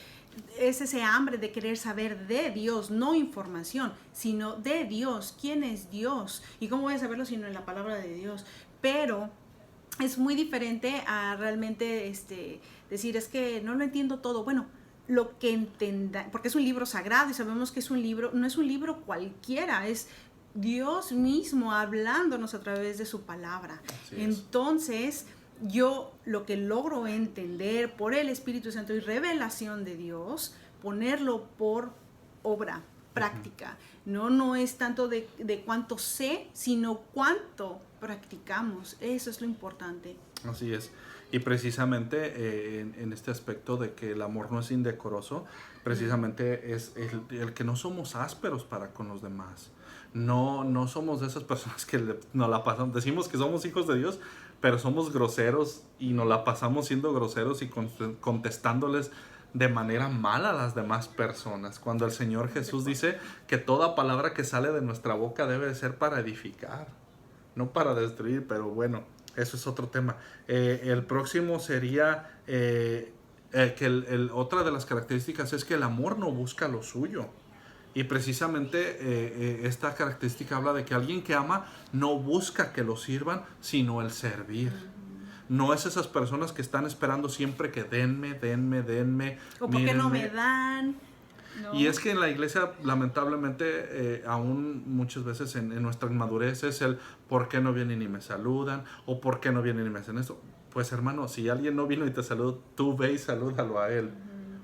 es ese hambre de querer saber de Dios, no información, sino de Dios, quién es Dios y cómo voy a saberlo sino en la palabra de Dios. Pero es muy diferente a realmente decir, es que no lo entiendo todo. Bueno, lo que entenda, porque es un libro sagrado y sabemos que es un libro, no es un libro cualquiera, es Dios mismo hablándonos a través de su palabra. Así es. Entonces, yo lo que logro entender por el Espíritu Santo y revelación de Dios, ponerlo por obra práctica. No es tanto de cuánto sé, sino cuánto practicamos. Eso es lo importante. Así es. Y precisamente en este aspecto de que el amor no es indecoroso, precisamente es el que no somos ásperos para con los demás. No somos de esas personas que nos la pasan, decimos que somos hijos de Dios, pero somos groseros y nos la pasamos siendo groseros y contestándoles de manera mala a las demás personas. Cuando el Señor Jesús dice que toda palabra que sale de nuestra boca debe de ser para edificar, no para destruir, pero bueno, eso es otro tema. El próximo sería que otra de las características es que el amor no busca lo suyo. Y precisamente esta característica habla de que alguien que ama no busca que lo sirvan, sino el servir. No es esas personas que están esperando siempre que denme, denme, denme, O porque no me mírenme. dan, Y ¿no? es que en la iglesia, lamentablemente, aún muchas veces en nuestra inmadurez es el ¿por qué no vienen y me saludan? O ¿por qué no vienen y me hacen esto? Pues hermano, si alguien no vino y te saludó, tú ve y salúdalo a él.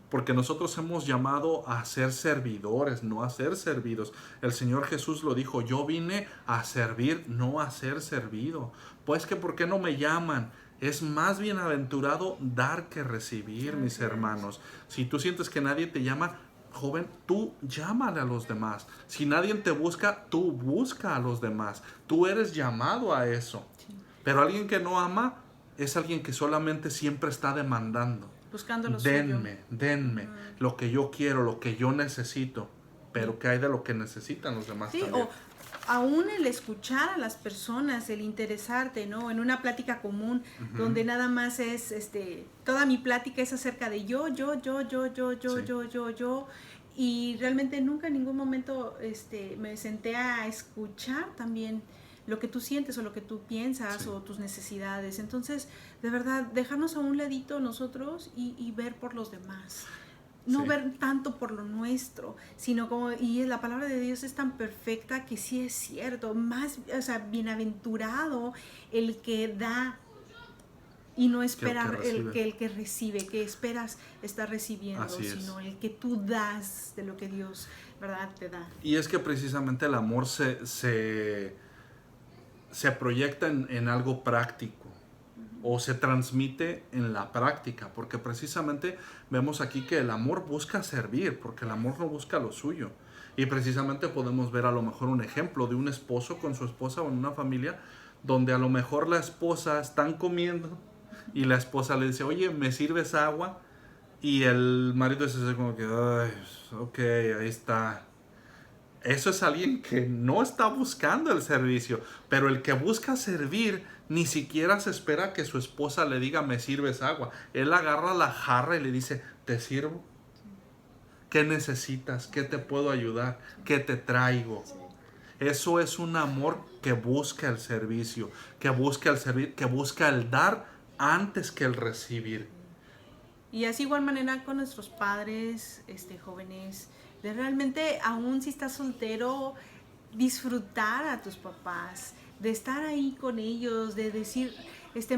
Porque nosotros hemos llamado a ser servidores, no a ser servidos. El Señor Jesús lo dijo, yo vine a servir, no a ser servido. Pues que ¿por qué no me llaman? Es más bienaventurado dar que recibir, mis Así es. hermanos. Si tú sientes que nadie te llama, joven, tú llámale a los demás. Si nadie te busca, tú busca a los demás. Tú eres llamado a eso. Sí. Pero alguien que no ama es alguien que solamente siempre está demandando. Buscando lo suyo. Denme, denme lo que yo quiero, lo que yo necesito. Pero ¿qué hay de lo que necesitan los demás Sí, también? o aún el escuchar a las personas, el interesarte, ¿no? En una plática común, Ujú. donde nada más es, toda mi plática es acerca de Sí, yo, y realmente nunca en ningún momento, me senté a escuchar también lo que tú sientes o lo que tú piensas sí, o tus necesidades. Entonces, de verdad, dejarnos a un ladito nosotros y ver por los demás, no sí. ver tanto por lo nuestro, sino como, y la palabra de Dios es tan perfecta que sí es cierto, más, o sea, bienaventurado el que da y no Que el que espera recibe. el que recibe, que esperas estar recibiendo, Así es. sino el que tú das de lo que Dios, ¿verdad?, te da. Y es que precisamente el amor se proyecta en algo práctico o se transmite en la práctica, porque precisamente vemos aquí que el amor busca servir, porque el amor no busca lo suyo. Y precisamente podemos ver a lo mejor un ejemplo de un esposo con su esposa o en una familia donde a lo mejor la esposa están comiendo y la esposa le dice, oye, ¿me sirves agua? Y el marido se hace como que, ay, ok, ahí está. Eso es alguien que no está buscando el servicio, pero el que busca servir ni siquiera se espera que su esposa le diga, me sirves agua. Él agarra la jarra y le dice, ¿te sirvo? ¿Qué necesitas? ¿Qué te puedo ayudar? ¿Qué te traigo? Sí. Eso es un amor que busca el servicio, que busca el servir, que busca el dar antes que el recibir. Y así igual manera con nuestros padres, jóvenes, de realmente, aún si estás soltero, disfrutar a tus papás, de estar ahí con ellos, de decir,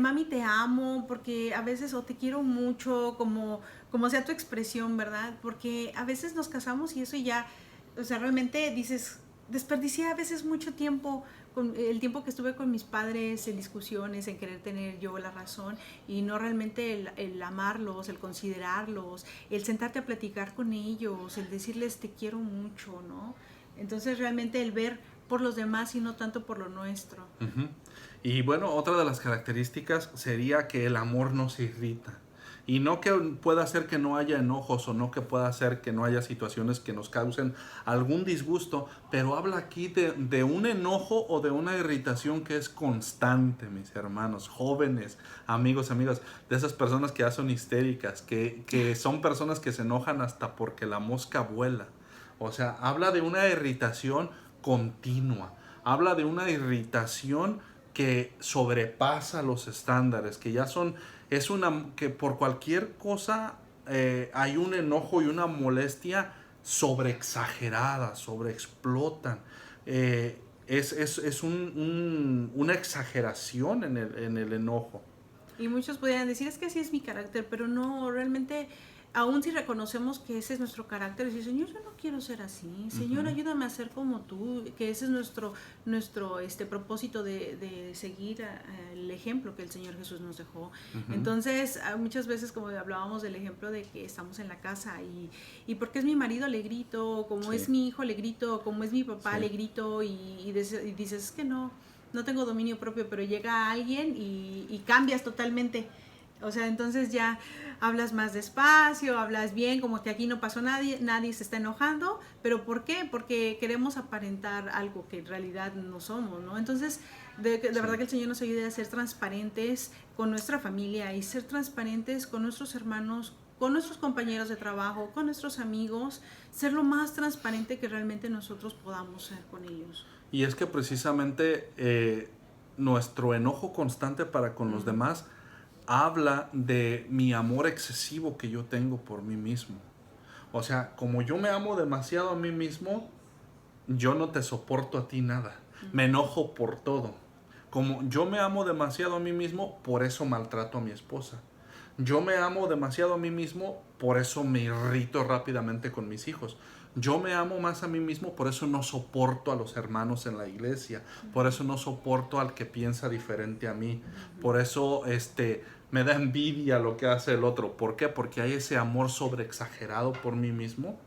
mami, te amo, porque a veces, o te quiero mucho, como sea tu expresión, ¿verdad? Porque a veces nos casamos y eso ya, o sea, realmente dices, desperdicié a veces mucho tiempo, con el tiempo que estuve con mis padres en discusiones, en querer tener yo la razón y no realmente el amarlos, el considerarlos, el sentarte a platicar con ellos, el decirles te quiero mucho, ¿no? Entonces realmente el ver por los demás y no tanto por lo nuestro. Uh-huh. Y bueno, otra de las características sería que el amor no se irrita. Y no que pueda hacer que no haya enojos o no que pueda hacer que no haya situaciones que nos causen algún disgusto, pero habla aquí de un enojo o de una irritación que es constante, mis hermanos, jóvenes, amigos, amigas, de esas personas que ya son histéricas, que son personas que se enojan hasta porque la mosca vuela. O sea, habla de una irritación continua, habla de una irritación que sobrepasa los estándares, que ya son, que por cualquier cosa hay un enojo y una molestia sobreexagerada, sobreexplotan. Es una exageración en el enojo. Y muchos podrían decir, es que así es mi carácter, pero no, realmente, aún si reconocemos que ese es nuestro carácter, decir, Señor, yo no quiero ser así, Señor, ayúdame a ser como tú, que ese es nuestro propósito de seguir el ejemplo que el Señor Jesús nos dejó. Entonces, muchas veces, como hablábamos del ejemplo de que estamos en la casa y porque es mi marido le grito, como es mi hijo le grito, como es mi papá le grito y dices, es que no tengo dominio propio, pero llega alguien y cambias totalmente. O sea, entonces ya hablas más despacio, hablas bien, como que aquí no pasó nadie se está enojando, pero ¿por qué? Porque queremos aparentar algo que en realidad no somos, ¿no? Entonces, de verdad que el Señor nos ayude a ser transparentes con nuestra familia y ser transparentes con nuestros hermanos, con nuestros compañeros de trabajo, con nuestros amigos, ser lo más transparente que realmente nosotros podamos ser con ellos. Y es que precisamente nuestro enojo constante para con los demás habla de mi amor excesivo que yo tengo por mí mismo. O sea, como yo me amo demasiado a mí mismo, yo no te soporto a ti nada. Me enojo por todo. Como yo me amo demasiado a mí mismo, por eso maltrato a mi esposa. Yo me amo demasiado a mí mismo, por eso me irrito rápidamente con mis hijos. Yo me amo más a mí mismo, por eso no soporto a los hermanos en la iglesia. Por eso no soporto al que piensa diferente a mí. Por eso me da envidia lo que hace el otro. ¿Por qué? Porque hay ese amor sobreexagerado por mí mismo,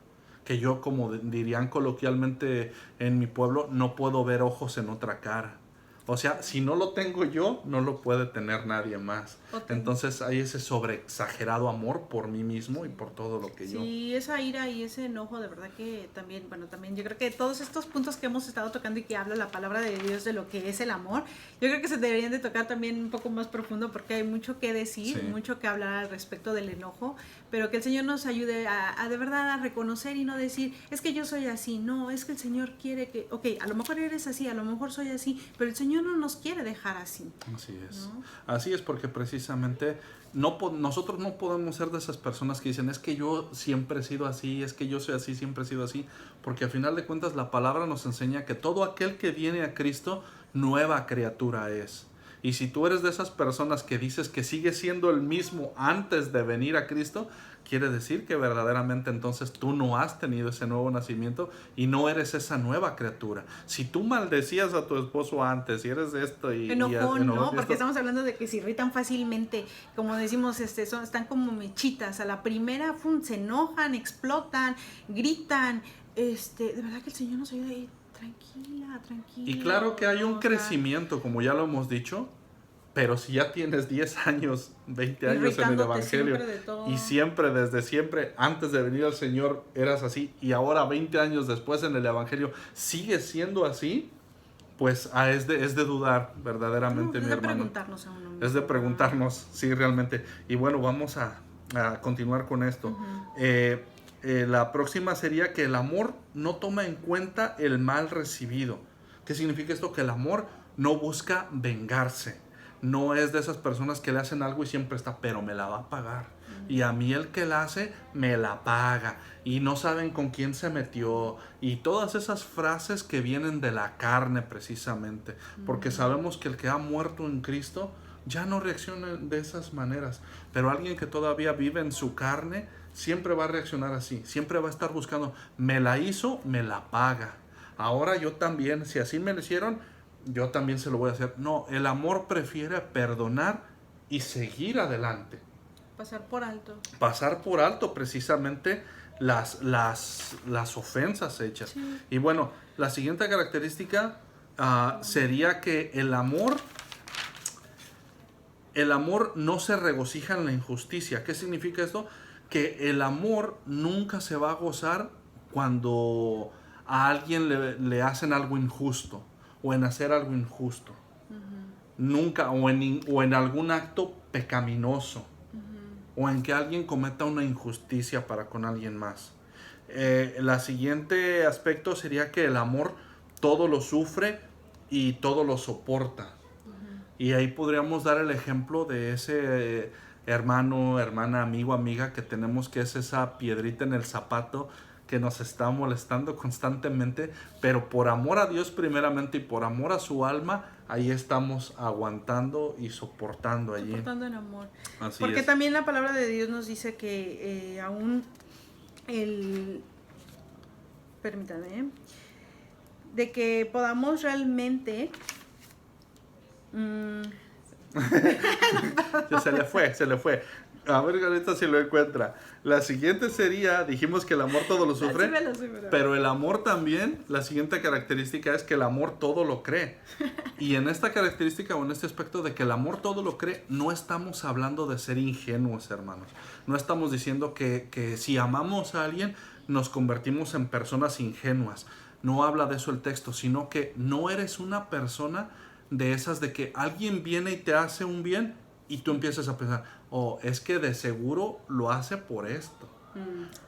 que yo, como dirían coloquialmente en mi pueblo, no puedo ver ojos en otra cara. O sea, si no lo tengo yo, no lo puede tener nadie más. Okay. Entonces hay ese sobreexagerado amor por mí mismo y por todo lo que yo. Sí, esa ira y ese enojo, de verdad que también, también yo creo que todos estos puntos que hemos estado tocando y que habla la palabra de Dios de lo que es el amor, yo creo que se deberían de tocar también un poco más profundo porque hay mucho que decir, mucho que hablar al respecto del enojo, pero que el Señor nos ayude a de verdad a reconocer y no decir, es que yo soy así, no, es que el Señor quiere que, ok, a lo mejor eres así, a lo mejor soy así, pero el Señor no nos quiere dejar así. Así es. ¿No? Así es, porque precisamente nosotros no podemos ser de esas personas que dicen, es que yo siempre he sido así, es que yo soy así, siempre he sido así, porque al final de cuentas la palabra nos enseña que todo aquel que viene a Cristo, nueva criatura es. Y si tú eres de esas personas que dices que sigues siendo el mismo antes de venir a Cristo, quiere decir que verdaderamente entonces tú no has tenido ese nuevo nacimiento y no eres esa nueva criatura. Si tú maldecías a tu esposo antes y eres de esto y... Enojón, ¿no? Porque estamos hablando de que se irritan fácilmente, como decimos, están como mechitas. A la primera se enojan, explotan, gritan, de verdad que el Señor nos ayuda ahí, tranquila. Y claro que hay un o sea, crecimiento, como ya lo hemos dicho, pero si ya tienes 10 años, 20 años en el irritándote Evangelio siempre de todo. y siempre, desde siempre, antes de venir al Señor, eras así y ahora 20 años después en el Evangelio sigues siendo así, pues es de dudar verdaderamente, No, mi es de hermano. preguntarnos a uno mismo. Es de preguntarnos, sí, realmente. Y bueno, vamos a continuar con esto. Ujú. La próxima sería que el amor no toma en cuenta el mal recibido. ¿Qué significa esto? Que el amor no busca vengarse. No es de esas personas que le hacen algo y siempre está, pero me la va a pagar. Y a mí el que la hace, me la paga. Y no saben con quién se metió. Y todas esas frases que vienen de la carne precisamente. Porque sabemos que el que ha muerto en Cristo ya no reacciona de esas maneras. Pero alguien que todavía vive en su carne, siempre va a reaccionar así. Siempre va a estar buscando, me la hizo, me la paga. Ahora yo también, si así me lo hicieron, yo también se lo voy a hacer. No, el amor prefiere perdonar y seguir adelante. Pasar por alto. Pasar por alto precisamente las ofensas hechas. Sí. Y bueno, la siguiente característica sería que el amor no se regocija en la injusticia. ¿Qué significa esto? Que el amor nunca se va a gozar cuando a alguien le hacen algo injusto o en hacer algo injusto. Nunca, o en algún acto pecaminoso, o en que alguien cometa una injusticia para con alguien más. El siguiente aspecto sería que el amor todo lo sufre y todo lo soporta. Y ahí podríamos dar el ejemplo de ese hermano, hermana, amigo, amiga que tenemos, que es esa piedrita en el zapato que nos está molestando constantemente, pero por amor a Dios primeramente y por amor a su alma, ahí estamos aguantando y soportando allí. Soportando en amor. Así Porque es. también la palabra de Dios nos dice que aún permítame, de que podamos realmente Ya se le fue. A ver, ahorita si lo encuentra. La siguiente sería, dijimos que el amor todo lo sufre, pero el amor también, la siguiente característica es que el amor todo lo cree. Y en esta característica o en este aspecto de que el amor todo lo cree, no estamos hablando de ser ingenuos, hermanos. No estamos diciendo que si amamos a alguien, nos convertimos en personas ingenuas. No habla de eso el texto, sino que no eres una persona de esas de que alguien viene y te hace un bien y tú empiezas a pensar, es que de seguro lo hace por esto.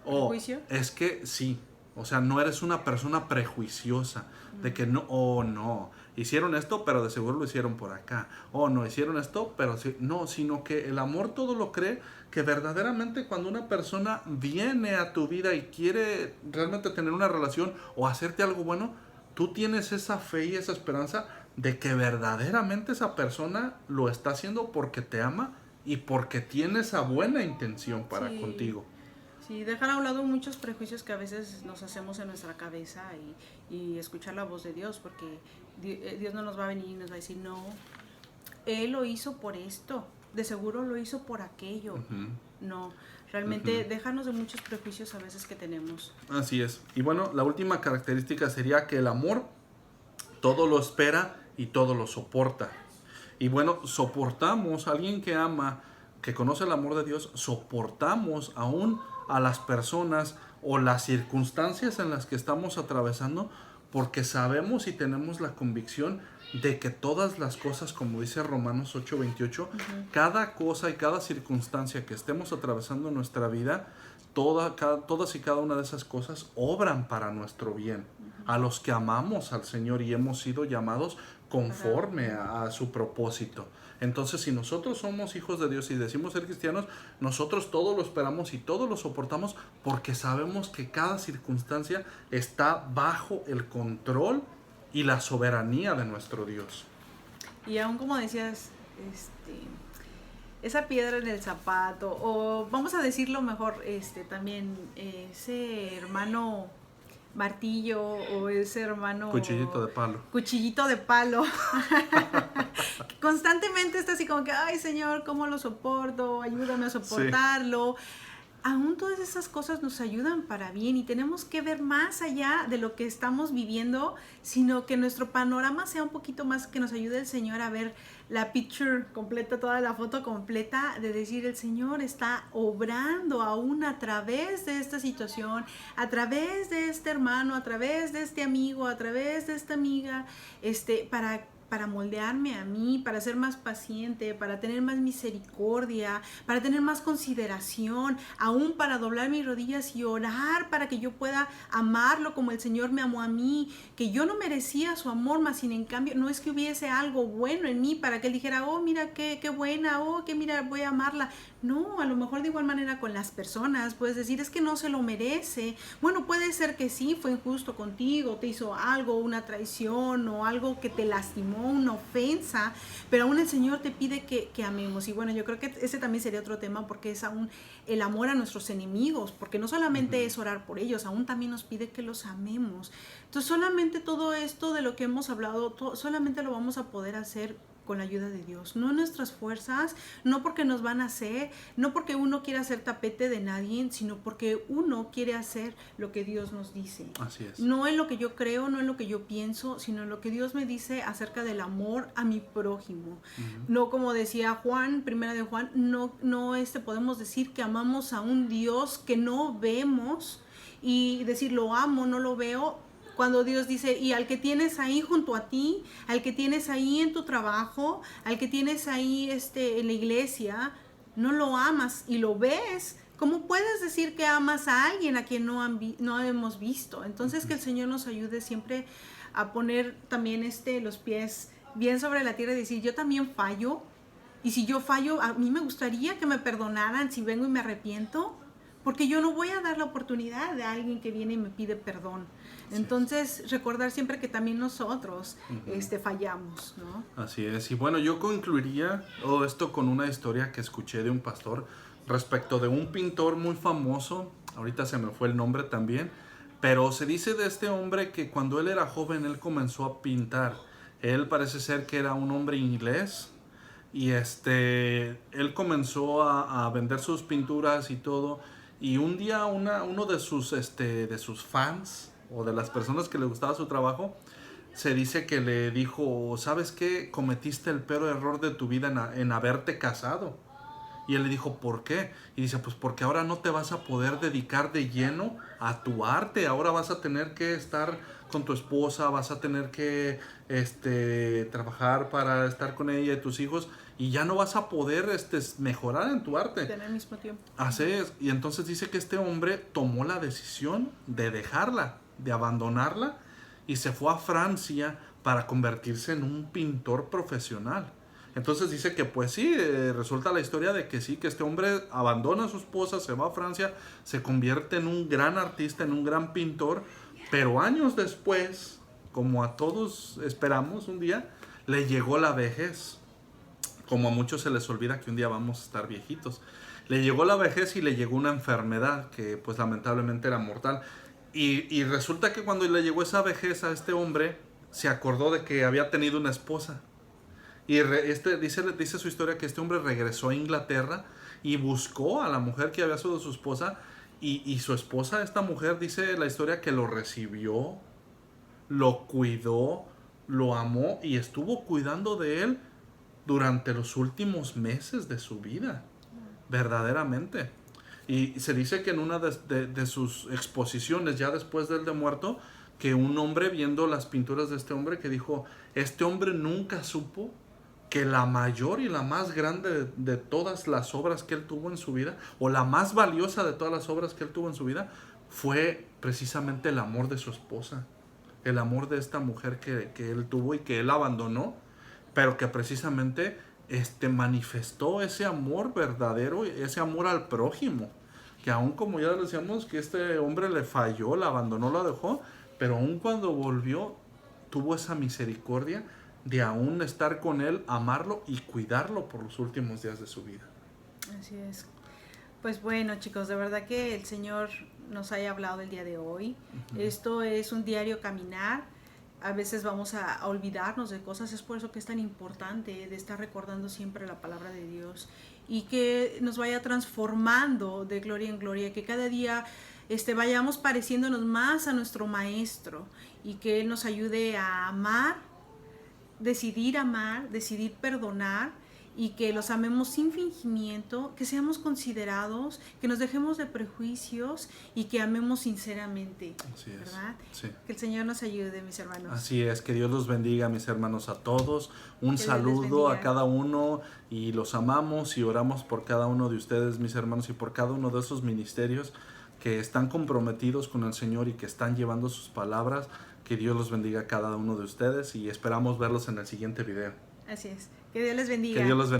¿Prejuicio? Es que sí. O sea, no eres una persona prejuiciosa de que no, hicieron esto, pero de seguro lo hicieron por acá. No, hicieron esto, pero sí. No, sino que el amor todo lo cree, que verdaderamente cuando una persona viene a tu vida y quiere realmente tener una relación o hacerte algo bueno, tú tienes esa fe y esa esperanza de que verdaderamente esa persona lo está haciendo porque te ama y porque tiene esa buena intención para contigo. Sí, dejar a un lado muchos prejuicios que a veces nos hacemos en nuestra cabeza y escuchar la voz de Dios, porque Dios no nos va a venir y nos va a decir, no, Él lo hizo por esto, de seguro lo hizo por aquello. No, realmente déjanos de muchos prejuicios a veces que tenemos. Así es. Y bueno, la última característica sería que el amor todo lo espera y todo lo soporta. Y bueno, soportamos a alguien que ama, que conoce el amor de Dios, soportamos aún a las personas o las circunstancias en las que estamos atravesando, porque sabemos y tenemos la convicción de que todas las cosas, como dice Romanos 8:28, cada cosa y cada circunstancia que estemos atravesando en nuestra vida, todas y cada una de esas cosas obran para nuestro bien. A los que amamos al Señor y hemos sido llamados conforme a su propósito. Entonces, si nosotros somos hijos de Dios y decimos ser cristianos, nosotros todo lo esperamos y todo lo soportamos porque sabemos que cada circunstancia está bajo el control y la soberanía de nuestro Dios. Y aún como decías, esa piedra en el zapato, o vamos a decirlo mejor, también ese hermano martillo o ese hermano cuchillito de palo constantemente está así como que, ay Señor, ¿cómo lo soporto? Ayúdame a soportarlo. aún todas esas cosas nos ayudan para bien y tenemos que ver más allá de lo que estamos viviendo, sino que nuestro panorama sea un poquito más, que nos ayude el Señor a ver la picture completa, toda la foto completa, de decir el Señor está obrando aún a través de esta situación, a través de este hermano, a través de este amigo, a través de esta amiga, para moldearme a mí, para ser más paciente, para tener más misericordia, para tener más consideración, aún para doblar mis rodillas y orar para que yo pueda amarlo como el Señor me amó a mí, que yo no merecía su amor, mas sin en cambio no es que hubiese algo bueno en mí para que Él dijera, oh mira qué buena, oh que mira voy a amarla. No, a lo mejor de igual manera con las personas puedes decir, es que no se lo merece. Bueno, puede ser que sí, fue injusto contigo, te hizo algo, una traición o algo que te lastimó, una ofensa, pero aún el Señor te pide que amemos. Y bueno, yo creo que ese también sería otro tema, porque es aún el amor a nuestros enemigos, porque no solamente es orar por ellos, aún también nos pide que los amemos. Entonces solamente todo esto de lo que hemos hablado, solamente lo vamos a poder hacer con la ayuda de Dios, no en nuestras fuerzas, no porque nos van a hacer, no porque uno quiera hacer tapete de nadie, sino porque uno quiere hacer lo que Dios nos dice. Así es. No en lo que yo creo, no en lo que yo pienso, sino en lo que Dios me dice acerca del amor a mi prójimo. No, como decía Juan, primera de Juan, no podemos decir que amamos a un Dios que no vemos y decir lo amo, no lo veo. Cuando Dios dice, y al que tienes ahí junto a ti, al que tienes ahí en tu trabajo, al que tienes ahí en la iglesia, no lo amas y lo ves, ¿cómo puedes decir que amas a alguien a quien no hemos visto? Entonces que el Señor nos ayude siempre a poner también los pies bien sobre la tierra y decir, yo también fallo, y si yo fallo, a mí me gustaría que me perdonaran si vengo y me arrepiento, porque yo no voy a dar la oportunidad de alguien que viene y me pide perdón. Entonces, recordar siempre que también nosotros fallamos, ¿no? Así es. Y bueno, yo concluiría todo esto con una historia que escuché de un pastor respecto de un pintor muy famoso. Ahorita se me fue el nombre también. Pero se dice de este hombre que cuando él era joven, él comenzó a pintar. Él parece ser que era un hombre inglés. Y él comenzó a vender sus pinturas y todo. Y un día uno de sus fans, o de las personas que le gustaba su trabajo, se dice que le dijo, ¿sabes qué? Cometiste el peor error de tu vida en haberte casado. Y él le dijo, ¿por qué? Y dice, pues porque ahora no te vas a poder dedicar de lleno a tu arte. Ahora vas a tener que estar con tu esposa, vas a tener que trabajar para estar con ella y tus hijos, y ya no vas a poder mejorar en tu arte. Tener el mismo tiempo. Así es. Y entonces dice que este hombre tomó la decisión de dejarla, de abandonarla, y se fue a Francia para convertirse en un pintor profesional. Entonces dice que pues sí, resulta la historia de que sí, que este hombre abandona a su esposa, se va a Francia, se convierte en un gran artista, en un gran pintor, pero años después, como a todos esperamos un día, le llegó la vejez. Como a muchos se les olvida que un día vamos a estar viejitos. Le llegó la vejez y le llegó una enfermedad que pues lamentablemente era mortal. Y resulta que cuando le llegó esa vejez a este hombre, se acordó de que había tenido una esposa. Y dice su historia que este hombre regresó a Inglaterra y buscó a la mujer que había sido su esposa. Y su esposa, esta mujer, dice la historia que lo recibió, lo cuidó, lo amó y estuvo cuidando de él durante los últimos meses de su vida, verdaderamente. Y se dice que en una de sus exposiciones, ya después de él de muerto, que un hombre viendo las pinturas de este hombre, que dijo, este hombre nunca supo que la mayor y la más grande de todas las obras que él tuvo en su vida, o la más valiosa de todas las obras que él tuvo en su vida, fue precisamente el amor de su esposa, el amor de esta mujer que él tuvo y que él abandonó, pero que precisamente manifestó ese amor verdadero, ese amor al prójimo, que aún como ya decíamos que este hombre le falló, la abandonó, la dejó, pero aún cuando volvió tuvo esa misericordia de aún estar con él, amarlo y cuidarlo por los últimos días de su vida. Así es. Pues bueno, chicos, de verdad que el Señor nos haya hablado el día de hoy. Esto es un diario caminar. a veces vamos a olvidarnos de cosas. Es por eso que es tan importante de estar recordando siempre la palabra de Dios y que nos vaya transformando de gloria en gloria, que cada día vayamos pareciéndonos más a nuestro Maestro y que Él nos ayude a amar, decidir perdonar, y que los amemos sin fingimiento, que seamos considerados, que nos dejemos de prejuicios y que amemos sinceramente. Así es. ¿Verdad? Sí. Que el Señor nos ayude, mis hermanos. Así es, que Dios los bendiga, mis hermanos, a todos. Un Que saludo a cada uno y los amamos y oramos por cada uno de ustedes, mis hermanos, y por cada uno de esos ministerios que están comprometidos con el Señor y que están llevando sus palabras. Que Dios los bendiga a cada uno de ustedes y esperamos verlos en el siguiente video. Así es. Que Dios les bendiga. Que Dios los bendiga.